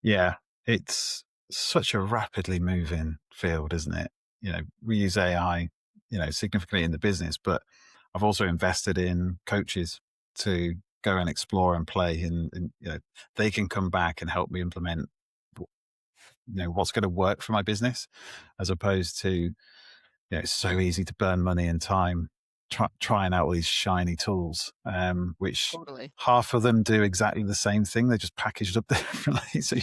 Yeah, it's such a rapidly moving field, isn't it? We use AI, significantly in the business, but I've also invested in coaches to go and explore and play, and they can come back and help me implement, what's going to work for my business, as opposed to it's so easy to burn money and time trying out all these shiny tools, which Totally. half of them do exactly the same thing. They're just packaged up differently, so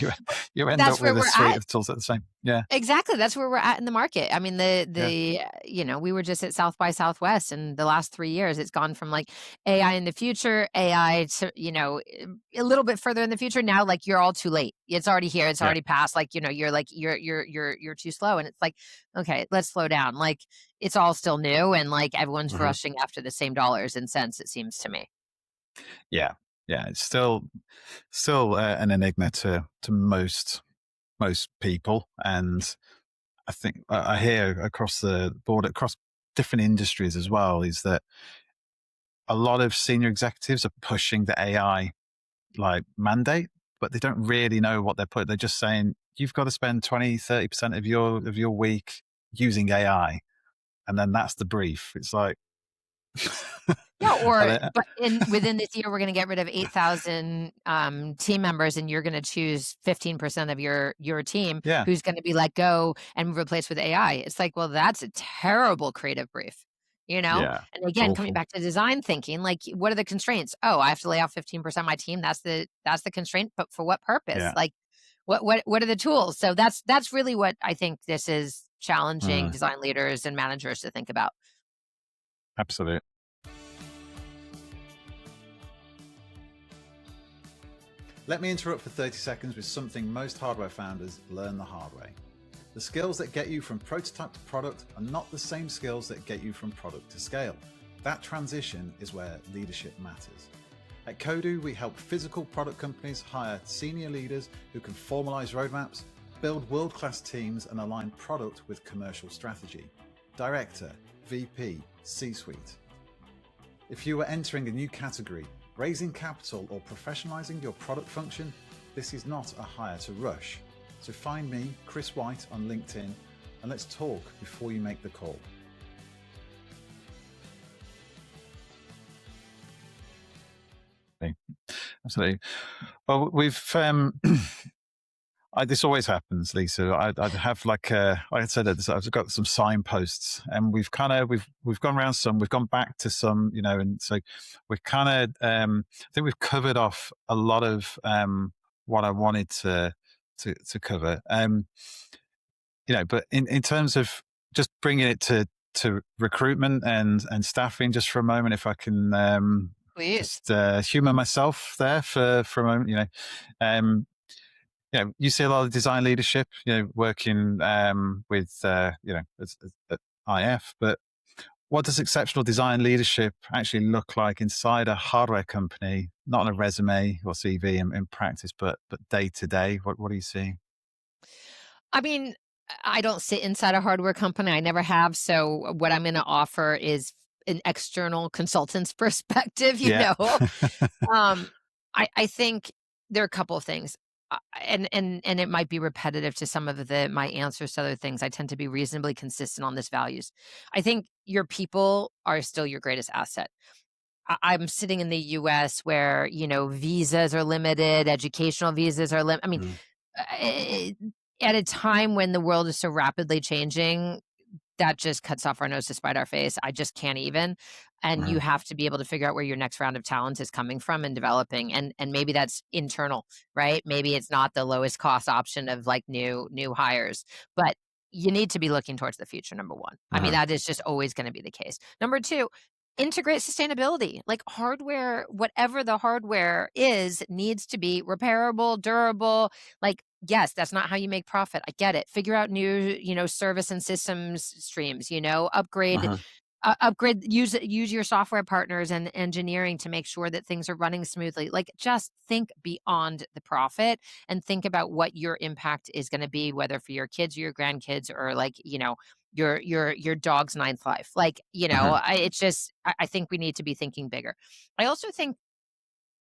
you end up That's where with a we're suite at. of tools that are the same. Yeah, Exactly, that's where we're at in the market. I mean, yeah, we were just at South by Southwest, and the last 3 years, it's gone from, like, AI in the future, AI to, a little bit further in the future, now, like, you're all too late. It's already here, it's yeah. already passed, like, you're like, you're too slow, and it's like, "Okay, let's slow down." Like, it's all still new, and, like, everyone's Uh-huh. rushing after the same dollars and cents, it seems to me. Yeah, yeah. It's still an enigma to most people, and I think I hear across the board, across different industries as well, is that a lot of senior executives are pushing the AI like mandate, but they don't really know what they're putting. They're just saying you've got to spend 20-30% of your week using AI, and then that's the brief. It's like, Yeah, and or but within this year, we're gonna get rid of 8,000, team members, and you're gonna choose 15% of your team yeah, who's gonna be let go and replaced with AI. It's like, well, that's a terrible creative brief, you know? yeah, And it's again, coming awful. back to design thinking, like, what are the constraints? Oh, I have to lay off 15% of my team. That's the constraint, but for what purpose? Yeah, Like, what are the tools? So that's really what I think this is challenging mm, design leaders and managers to think about. absolutely. Let me interrupt for 30 seconds with something most hardware founders learn the hard way. The skills that get you from prototype to product are not the same skills that get you from product to scale. That transition is where leadership matters. At Kodu, we help physical product companies hire senior leaders who can formalize roadmaps, build world-class teams, and align product with commercial strategy. Director, VP, C-suite. If you are entering a new category, raising capital, or professionalizing your product function, this is not a hire to rush. So find me, Chris White, on LinkedIn, and let's talk before you make the call. Okay, absolutely. Well, we've This always happens, Lisa. I'd have like I said, I've got some signposts, and we've gone around some, we've gone back to some, and so we've kind of I think we've covered off a lot of what I wanted to cover. But in terms of just bringing it to recruitment and staffing, just for a moment, if I can Please. just humor myself there for a moment, um, you see a lot of design leadership, working with, at IF, but what does exceptional design leadership actually look like inside a hardware company, not on a resume or CV in practice, but day to day? What are you seeing? I mean, I don't sit inside a hardware company. I never have. So what I'm going to offer is an external consultant's perspective, Yeah. Um, I think there are a couple of things. And it might be repetitive to some of my answers to other things. I tend to be reasonably consistent on this values. I think your people are still your greatest asset. I'm sitting in the US where, visas are limited, educational visas are I mean, Mm, uh, at a time when the world is so rapidly changing, that just cuts off our nose to spite our face. I just can't even. And you mhm, have to be able to figure out where your next round of talent is coming from and developing. And maybe that's internal, right? Maybe it's not the lowest cost option of like new hires, but you need to be looking towards the future, number one. I mean, mhm, that is just always going to be the case. Number two, integrate sustainability. Like hardware, whatever the hardware is, needs to be repairable, durable. Like, yes, that's not how you make profit. I get it. Figure out new, service and systems streams, upgrade mhm, use your software partners and engineering to make sure that things are running smoothly. Like just think beyond the profit and think about what your impact is going to be, whether for your kids or your grandkids or like, your dog's ninth life. Like, mhm, it's just I think we need to be thinking bigger. I also think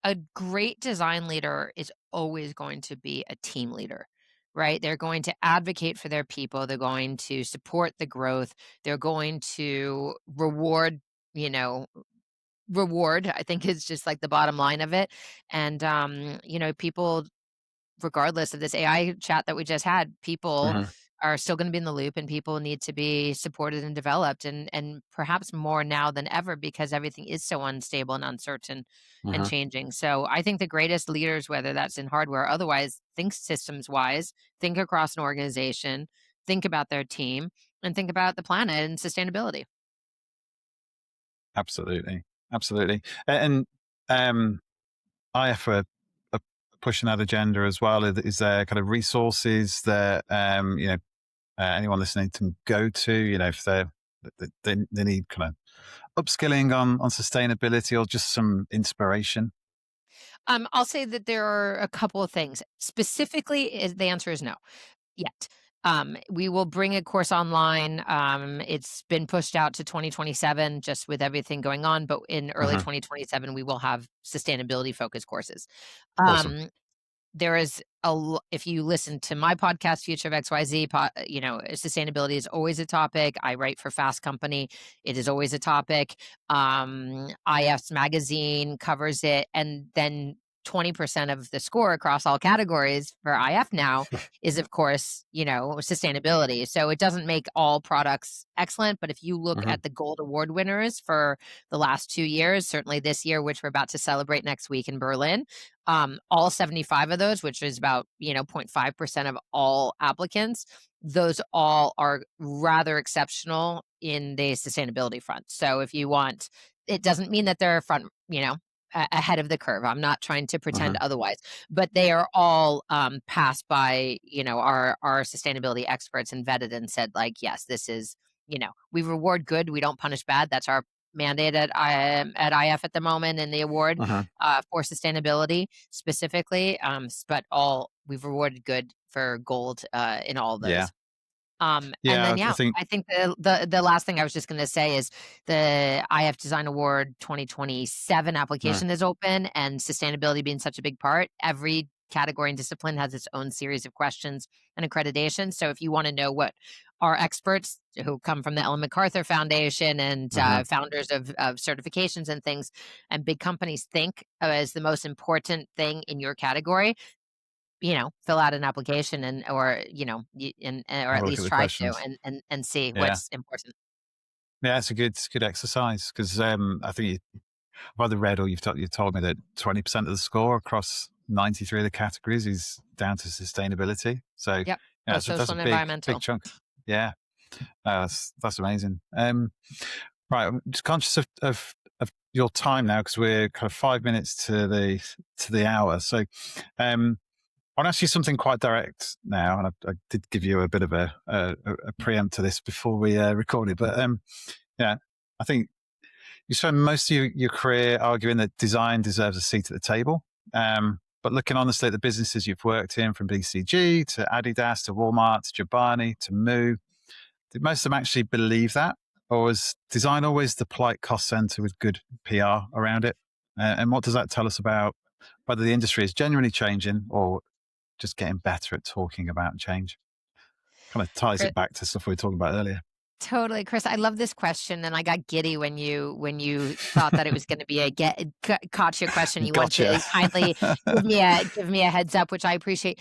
a great design leader is always going to be a team leader, right? They're going to advocate for their people. They're going to support the growth. They're going to you know, reward, I think is just like the bottom line of it. And, people regardless of this AI chat that we just had, people mhm, are still going to be in the loop and people need to be supported and developed and perhaps more now than ever because everything is so unstable and uncertain and mhm. changing. So I think the greatest leaders, whether that's in hardware or otherwise, think systems wise, think across an organization, think about their team, and think about the planet and sustainability. Absolutely, absolutely. And IF are pushing that agenda as well. Is there kind of resources that anyone listening can go to? If they need kind of upskilling on sustainability or just some inspiration. I'll say that there are a couple of things. Specifically, the answer is no. Yet. We will bring a course online. It's been pushed out to 2027 just with everything going on, but in early Hmm. 2027, we will have sustainability focused courses. Awesome. Um, there is if you listen to my podcast, Future of XYZ, sustainability is always a topic. I write for Fast Company. It is always a topic. IF's magazine covers it. And then 20% of the score across all categories for IF now is, of course, sustainability. So it doesn't make all products excellent. But if you look Hmm. at the gold award winners for the last 2 years, certainly this year, which we're about to celebrate next week in Berlin, all 75 of those, which is about 0.5% of all applicants, those all are rather exceptional in the sustainability front. So if you want, it doesn't mean that they're front, ahead of the curve. I'm not trying to pretend Hmm. otherwise, but they are all passed by our sustainability experts and vetted and said like, yes, this is we reward good, we don't punish bad. That's our mandate at IF at the moment in the award Hmm. for sustainability specifically. But all we've rewarded good for gold in all of Yeah. those. And Yeah. then I yeah, think. I think the last thing I was just going to say is the IF Design Award 2027 Mm, application is open, and sustainability being such a big part, every category and discipline has its own series of questions and accreditation. So if you want to know what our experts who come from the Ellen MacArthur Foundation and mhm, founders of certifications and things and big companies think as the most important thing in your category, fill out an application or, or Have at a look at least the try to questions. and see Yeah. what's important. Yeah, it's a good exercise because I think I've either read or you told me that 20% of the score across 93 of the categories is down to sustainability. So Yep. yeah, Both that's social a and big environmental. chunk. Yeah, that's amazing. Right, I'm just conscious of your time now because we're kind of 5 minutes to the hour. So I want to ask you something quite direct now, and I did give you a bit of a preempt to this before we recorded, but yeah, I think you spend most of your career arguing that design deserves a seat at the table. But looking honestly at the businesses you've worked in, from BCG to Adidas to Walmart to Chobani to Moo, did most of them actually believe that? Or was design always the polite cost center with good PR around it? And what does that tell us about whether the industry is genuinely changing or just getting better at talking about change? Kind of ties it back to stuff we were talking about earlier. Totally, Chris. I love this question, and I got giddy when you thought that it was going to be a caught you question. You wanted Gotcha. to kindly give me a heads up, which I appreciate.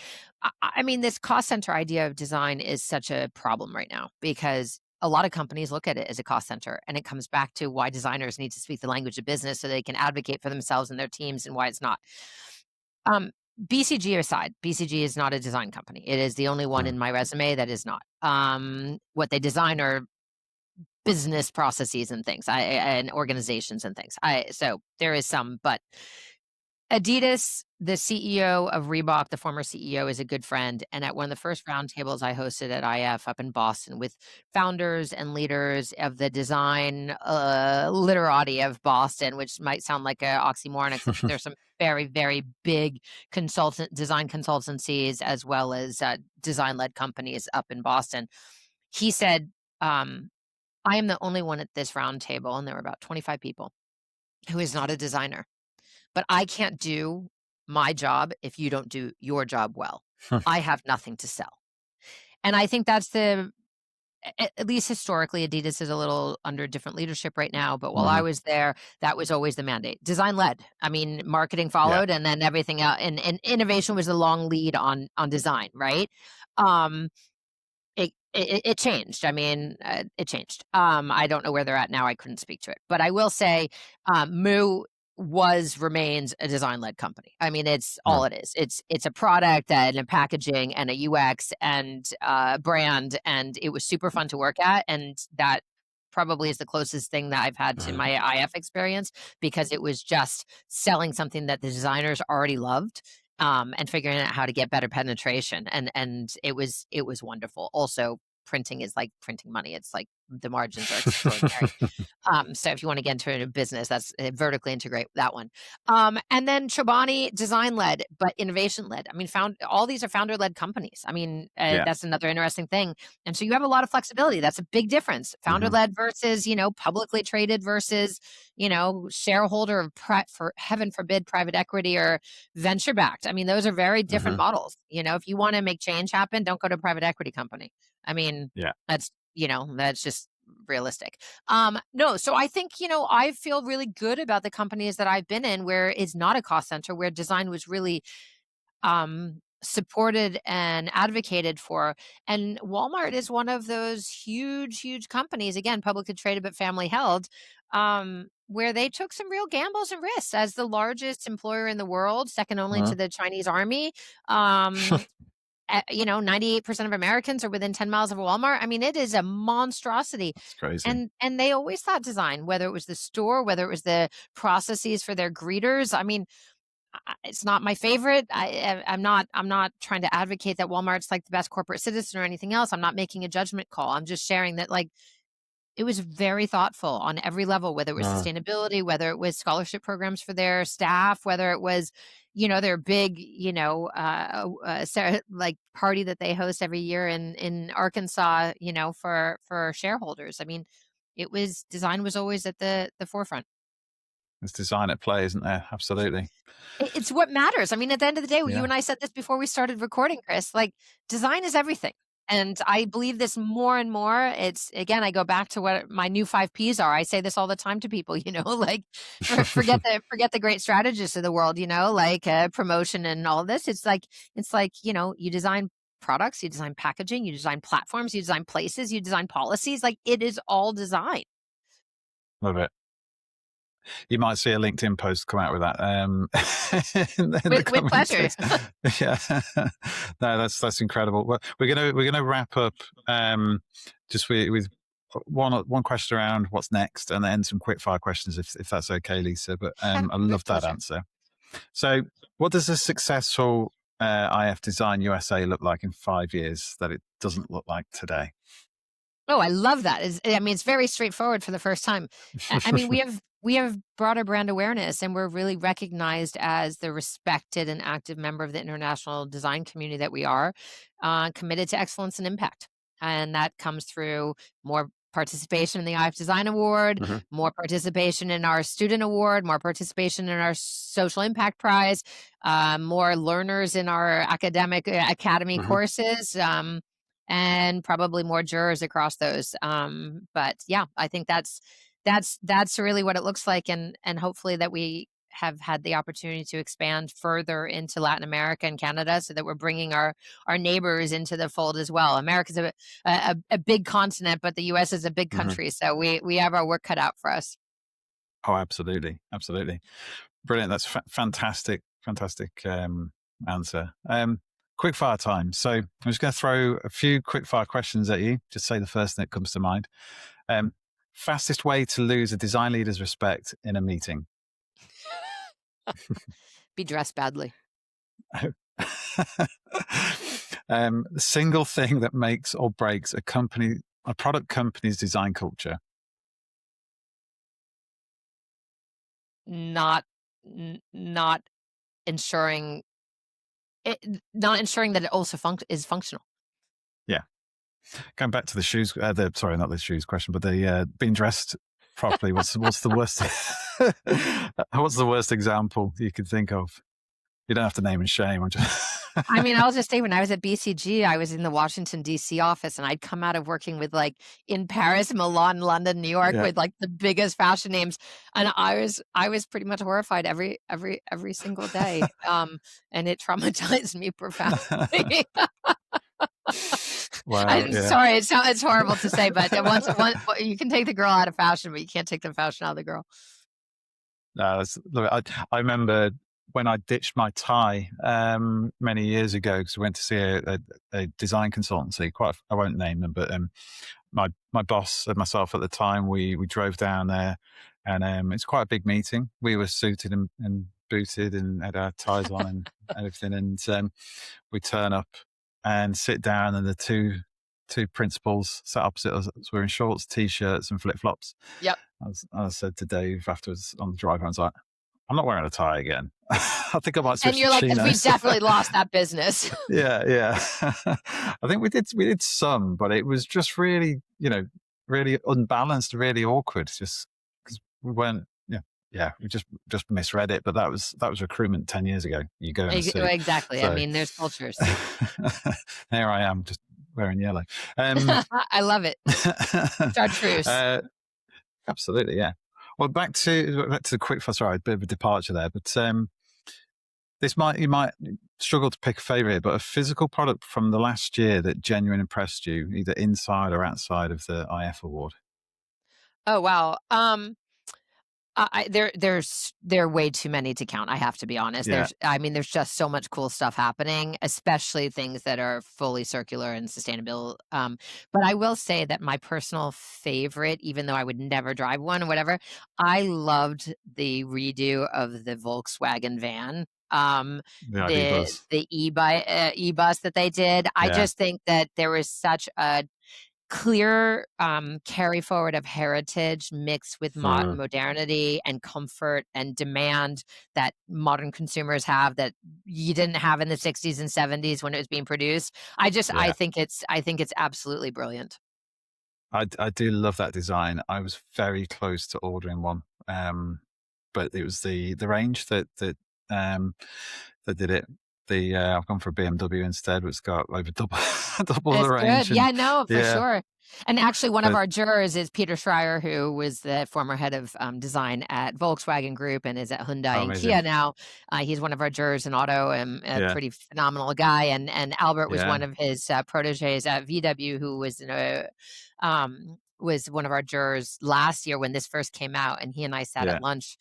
I mean, this cost center idea of design is such a problem right now because a lot of companies look at it as a cost center, and it comes back to why designers need to speak the language of business so they can advocate for themselves and their teams, and why it's not. Um, BCG aside, BCG is not a design company. It is the only one Mm, in my resume that is not. What they design are business processes and things, and organizations and things. So there is some, but Adidas, the CEO of Reebok, the former CEO, is a good friend. And at one of the first roundtables I hosted at IF up in Boston with founders and leaders of the design literati of Boston, which might sound like an oxymoron, except that there's some very, very big design consultancies as well as design led companies up in Boston. He said, I am the only one at this round table, and there were about 25 people, who is not a designer. But I can't do my job if you don't do your job well. I have nothing to sell. And I think that's at least historically, Adidas is a little under different leadership right now. But while I mhm. was there, that was always the mandate. Design led. I mean, marketing Yeah. followed, and then everything else, and innovation was a long lead on design, right? Um, it changed. I mean, it changed. I don't know where they're at now. I couldn't speak to it, but I will say, Moo remains a design led company. I mean, it's all Mm, it is. It's a product and a packaging and a UX and brand, and it was super fun to work at, and that probably is the closest thing that I've had to mhm. my IF experience because it was just selling something that the designers already loved, and figuring out how to get better penetration, and it was wonderful. Also, printing is like printing money. It's like the margins are extraordinary. So if you want to get into a business, that's vertically integrate that one. And then Chobani, design led, but innovation led. I mean, found all these are founder led companies. I mean, Yeah. that's another interesting thing. And so you have a lot of flexibility. That's a big difference. Founder Mhm, led versus publicly traded versus shareholder of for heaven forbid private equity or venture backed. I mean, those are very different mhm. models. If you want to make change happen, don't go to a private equity company. I mean, Yeah. that's just realistic. No, so I think, I feel really good about the companies that I've been in where it's not a cost center, where design was really supported and advocated for. And Walmart is one of those huge, huge companies, again, publicly traded but family held, where they took some real gambles and risks as the largest employer in the world, second only to Mhm. the Chinese army. Um, 98% of Americans are within 10 miles of a Walmart. I mean, it is a monstrosity. That's crazy. And they always thought design, whether it was the store, whether it was the processes for their greeters. I mean, it's not my favorite. I'm not trying to advocate that Walmart's like the best corporate citizen or anything else. I'm not making a judgment call. I'm just sharing that, like, it was very thoughtful on every level, whether it was Mm. sustainability, whether it was scholarship programs for their staff, whether it was, their big, like party that they host every year in Arkansas, for shareholders. I mean, design was always at the forefront. There's design at play, isn't there? Absolutely. It's what matters. I mean, at the end of the day, you Yeah. and I said this before we started recording, Chris. Like, design is everything. And I believe this more and more. It's again, I go back to what my new 5 Ps are. I say this all the time to people, like forget the great strategists of the world, like promotion and all this. It's like, you design products, you design packaging, you design platforms, you design places, you design policies. Like it is all design. Love it. You might see a LinkedIn post come out with that in the With coming pleasure. days. Yeah, no, that's incredible. Well, we're gonna wrap up just with one question around what's next, and then some quick fire questions if that's okay, Lisa. But Yeah, I with love that pleasure. answer. So, what does a successful IF Design USA look like in 5 years that it doesn't look like today? Oh, I love that. I mean, it's very straightforward for the first time. I mean, we have broader brand awareness, and we're really recognized as the respected and active member of the international design community that we are, committed to excellence and impact. And that comes through more participation in the IF Design Award, Mhm, more participation in our student award, more participation in our social impact prize, more learners in our academic academy mhm, courses. And probably more jurors across those. But yeah, I think that's really what it looks like, and hopefully that we have had the opportunity to expand further into Latin America and Canada, so that we're bringing our neighbors into the fold as well. America's a big continent, but the U.S. is a big mhm. country, so we have our work cut out for us. Oh, absolutely, absolutely. Brilliant. That's fantastic, fantastic answer. Quick fire time. So I'm just going to throw a few quick fire questions at you. Just say the first thing that comes to mind. Um, Fastest way to lose a design leader's respect in a meeting. Be dressed badly. The single thing that makes or breaks a product company's design culture. Not not ensuring it, not ensuring that it also is functional. Yeah. Going back to the shoes, sorry, not the shoes question, but the being dressed properly. What's the worst? What's the worst example you could think of? You don't have to name and shame. I'm just. I mean, I'll just say when I was at BCG, I was in the Washington, DC office, and I'd come out of working with, like, in Paris, Milan, London, New York, Yeah. with, like, the biggest fashion names, and I was pretty much horrified every single day, and it traumatized me profoundly. Wow. I'm Yeah. sorry, it's horrible to say, but you can take the girl out of fashion, but you can't take the fashion out of the girl. No, look, I remember when I ditched my tie many years ago because we went to see a design consultancy. I won't name them, but my boss and myself at the time, we drove down there, and it's quite a big meeting. We were suited and booted and had our ties on and everything, and we turn up and sit down, and the two principals sat opposite us, wearing shorts, t-shirts, and flip flops. Yep. I said to Dave afterwards on the drive, I was like, I'm not wearing a tie again. I think I might And switch to you're like, "'Cause we chinos. definitely lost that business." Yeah, yeah. I think we did some, but it was just really, really unbalanced, really awkward. Just because we weren't, yeah, we just misread it. But that was recruitment 10 years ago. You go in a suit, Exactly, I so mean, there's cultures. here I am, just wearing yellow. Um, I love it. Chartreuse. uh, Absolutely, yeah. Well, back to the quick. Sorry, a bit of a departure there, but you might struggle to pick a favorite, but a physical product from the last year that genuinely impressed you, either inside or outside of the IF award. Oh, wow. There are way too many to count, I have to be honest. Yeah, There's just so much cool stuff happening, especially things that are fully circular and sustainable. But I will say that my personal favorite, even though I would never drive one or whatever, I loved the redo of the Volkswagen van. the ID Buzz. The e-bus that they did. I Yeah, just think that there was such a clear carry forward of heritage mixed with mm, modernity and comfort and demand that modern consumers have that you didn't have in the 60s and 70s when it was being produced. I yeah. think it's absolutely brilliant. I do love that design. I was very close to ordering one, but it was the range um, that did it. I've gone for a BMW instead, which got over double double the It's good. range, and Yeah, no, for yeah, sure. And actually, one of but our jurors is Peter Schreier, who was the former head of design at Volkswagen Group and is at Hyundai oh, and amazing. Kia now. He's one of our jurors in auto and a Yeah, pretty phenomenal guy. And Albert was yeah, one of his proteges at VW, who was one of our jurors last year when this first came out. And he and I sat yeah. at lunch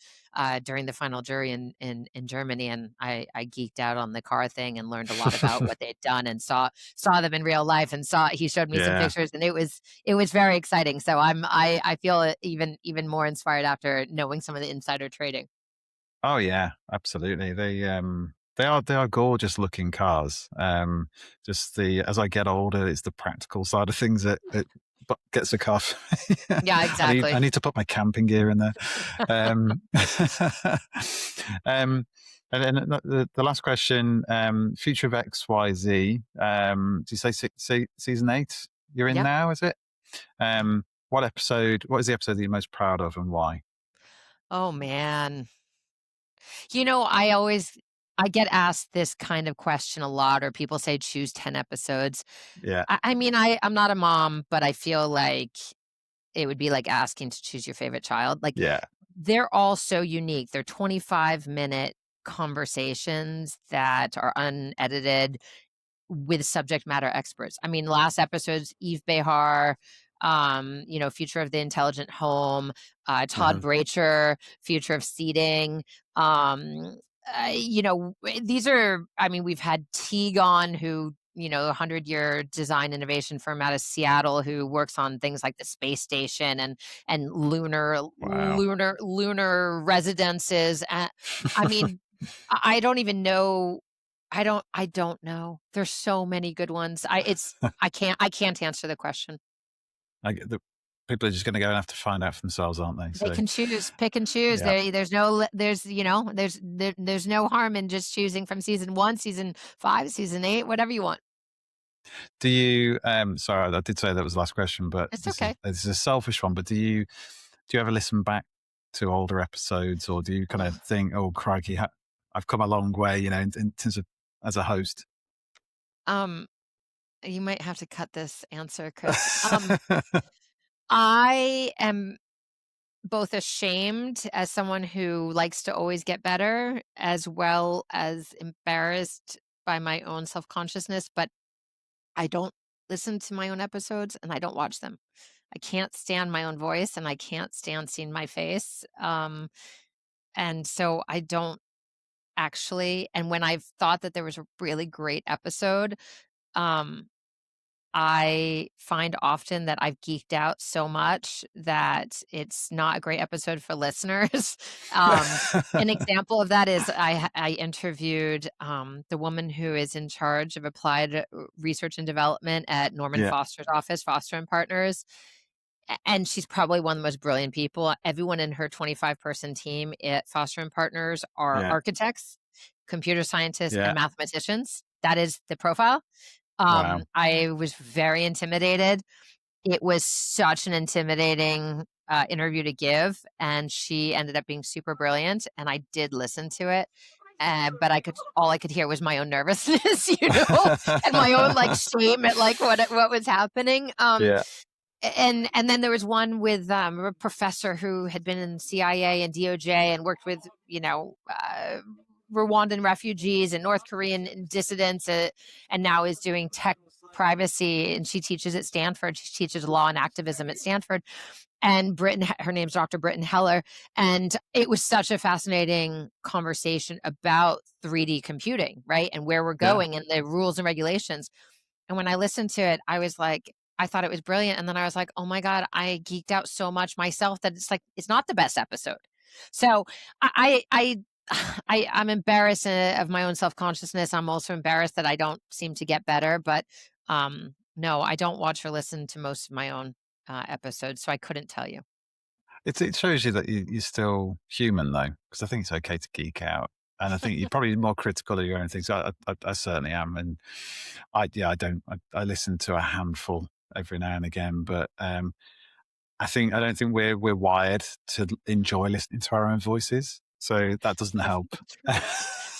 during the final jury in Germany, and I geeked out on the car thing and learned a lot about what they'd done and saw them in real life and saw he showed me some Yeah. pictures and it was very exciting. So I feel even more inspired after knowing some of the insider trading. Oh yeah, absolutely. They are gorgeous looking cars. Just the as I get older, it's the practical side of things that gets the car. Yeah, I exactly. need to put my camping gear in there. Um, um, and then the last question, Future of XYZ. Do you say season 8? You're in Yep. now, is it? What is the episode that you're most proud of, and why? Oh man. I get asked this kind of question a lot, or people say choose 10 episodes. Yeah, I mean, I'm not a mom, but I feel like it would be like asking to choose your favorite child. Like, yeah, they're all so unique. They're 25-minute conversations that are unedited with subject matter experts. I mean, last episode's Eve Behar, Future of the Intelligent Home, Todd uh-huh. Bracher, Future of Seating. Um, these are, I mean, we've had Teague on, who, a 100-year design innovation firm out of Seattle, who works on things like the space station and Wow. lunar residences. I mean, I don't even know. I don't know. There's so many good ones. I can't answer the question. The people are just going to go and have to find out for themselves, aren't they? They So, can choose, pick and choose. yeah. There's no there's no harm in just choosing from season 1, season 5, season 8, whatever you want. Do you? Sorry, I did say that was the last question, but It's this is okay. this is a selfish one. But do you ever listen back to older episodes, or do you kind of think, "Oh, crikey, I've come a long way," in terms of as a host? Um, you might have to cut this answer, Chris. I am both ashamed as someone who likes to always get better, as well as embarrassed by my own self-consciousness, but I don't listen to my own episodes and I don't watch them. I can't stand my own voice and I can't stand seeing my face. And so I don't actually. And when I've thought that there was a really great episode, um, I find often that I've geeked out so much that it's not a great episode for listeners. An example of that is I interviewed the woman who is in charge of applied research and development at Norman Yeah, Foster's office, Foster and Partners. And she's probably one of the most brilliant people. Everyone in her 25-person team at Foster and Partners are yeah, architects, computer scientists, yeah. and mathematicians. That is the profile. Wow. I was very intimidated. It was such an intimidating, interview to give, and she ended up being super brilliant, and I did listen to it, but all I could hear was my own nervousness, and my own, like, shame at, like, what was happening. Yeah, And then there was one with, a professor who had been in CIA and DOJ and worked with, Rwandan refugees and North Korean dissidents, and now is doing tech privacy, and she teaches at Stanford. She teaches law and activism at Stanford. And her name's Dr. Britton Heller, and it was such a fascinating conversation about 3D computing, right? And where we're yeah. going and the rules and regulations. And when I listened to it, I was like, I thought it was brilliant. And then I was like, oh my God, I geeked out so much myself that it's like, it's not the best episode. So I'm embarrassed of my own self-consciousness. I'm also embarrassed that I don't seem to get better, but no, I don't watch or listen to most of my own episodes. So I couldn't tell you. It shows you that you're still human, though, because I think it's okay to geek out, and I think you're probably more critical of your own things. I certainly am, and I don't. I listen to a handful every now and again, but I don't think we're wired to enjoy listening to our own voices, so that doesn't help.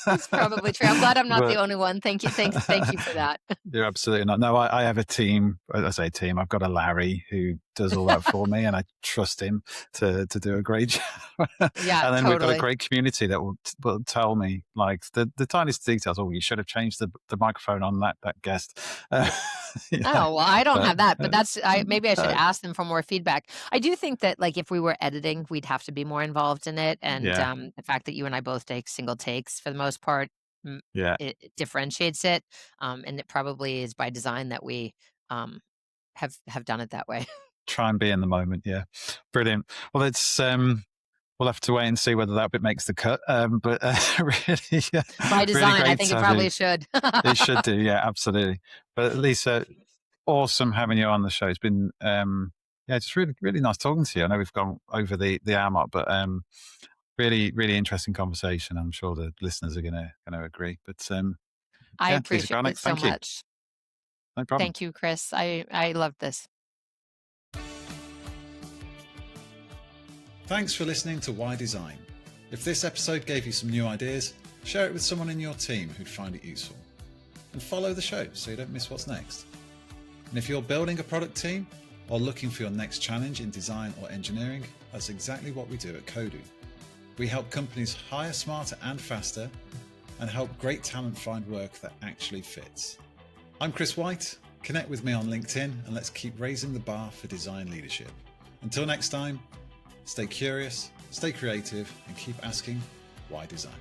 It's probably true. I'm glad I'm not the But only one. Thank you. Thank you for that. you're absolutely not. No, I have a team. I say team. I've got a Larry who does all that for me, and I trust him to do a great job. Yeah, And then we've got a totally. great community that will tell me like the tiniest details. Oh, you should have changed the microphone on that guest. You know, Oh, well, I don't but have that, but that's maybe I should uh, ask them for more feedback. I do think that, like, if we were editing, we'd have to be more involved in it, and, yeah, the fact that you and I both take single takes for the most part, yeah. it differentiates it, and it probably is by design that we, have done it that way. Try and be in the moment. Yeah, brilliant. Well, it's we'll have to wait and see whether that bit makes the cut. But really, By really design, I great think to it have you. probably should. It should do, yeah, absolutely. But Lisa, awesome having you on the show. It's been yeah, just really, really nice talking to you. I know we've gone over the hour mark, but really, really interesting conversation. I'm sure the listeners are gonna agree. But I yeah, Lisa appreciate Gralnek, it so thank you. much. No problem. Thank you, Chris. I love this. Thanks for listening to Why Design. If this episode gave you some new ideas, share it with someone in your team who'd find it useful. And follow the show so you don't miss what's next. And if you're building a product team or looking for your next challenge in design or engineering, that's exactly what we do at Kodu. We help companies hire smarter and faster and help great talent find work that actually fits. I'm Chris White. Connect with me on LinkedIn and let's keep raising the bar for design leadership. Until next time, stay curious, stay creative, and keep asking, why design?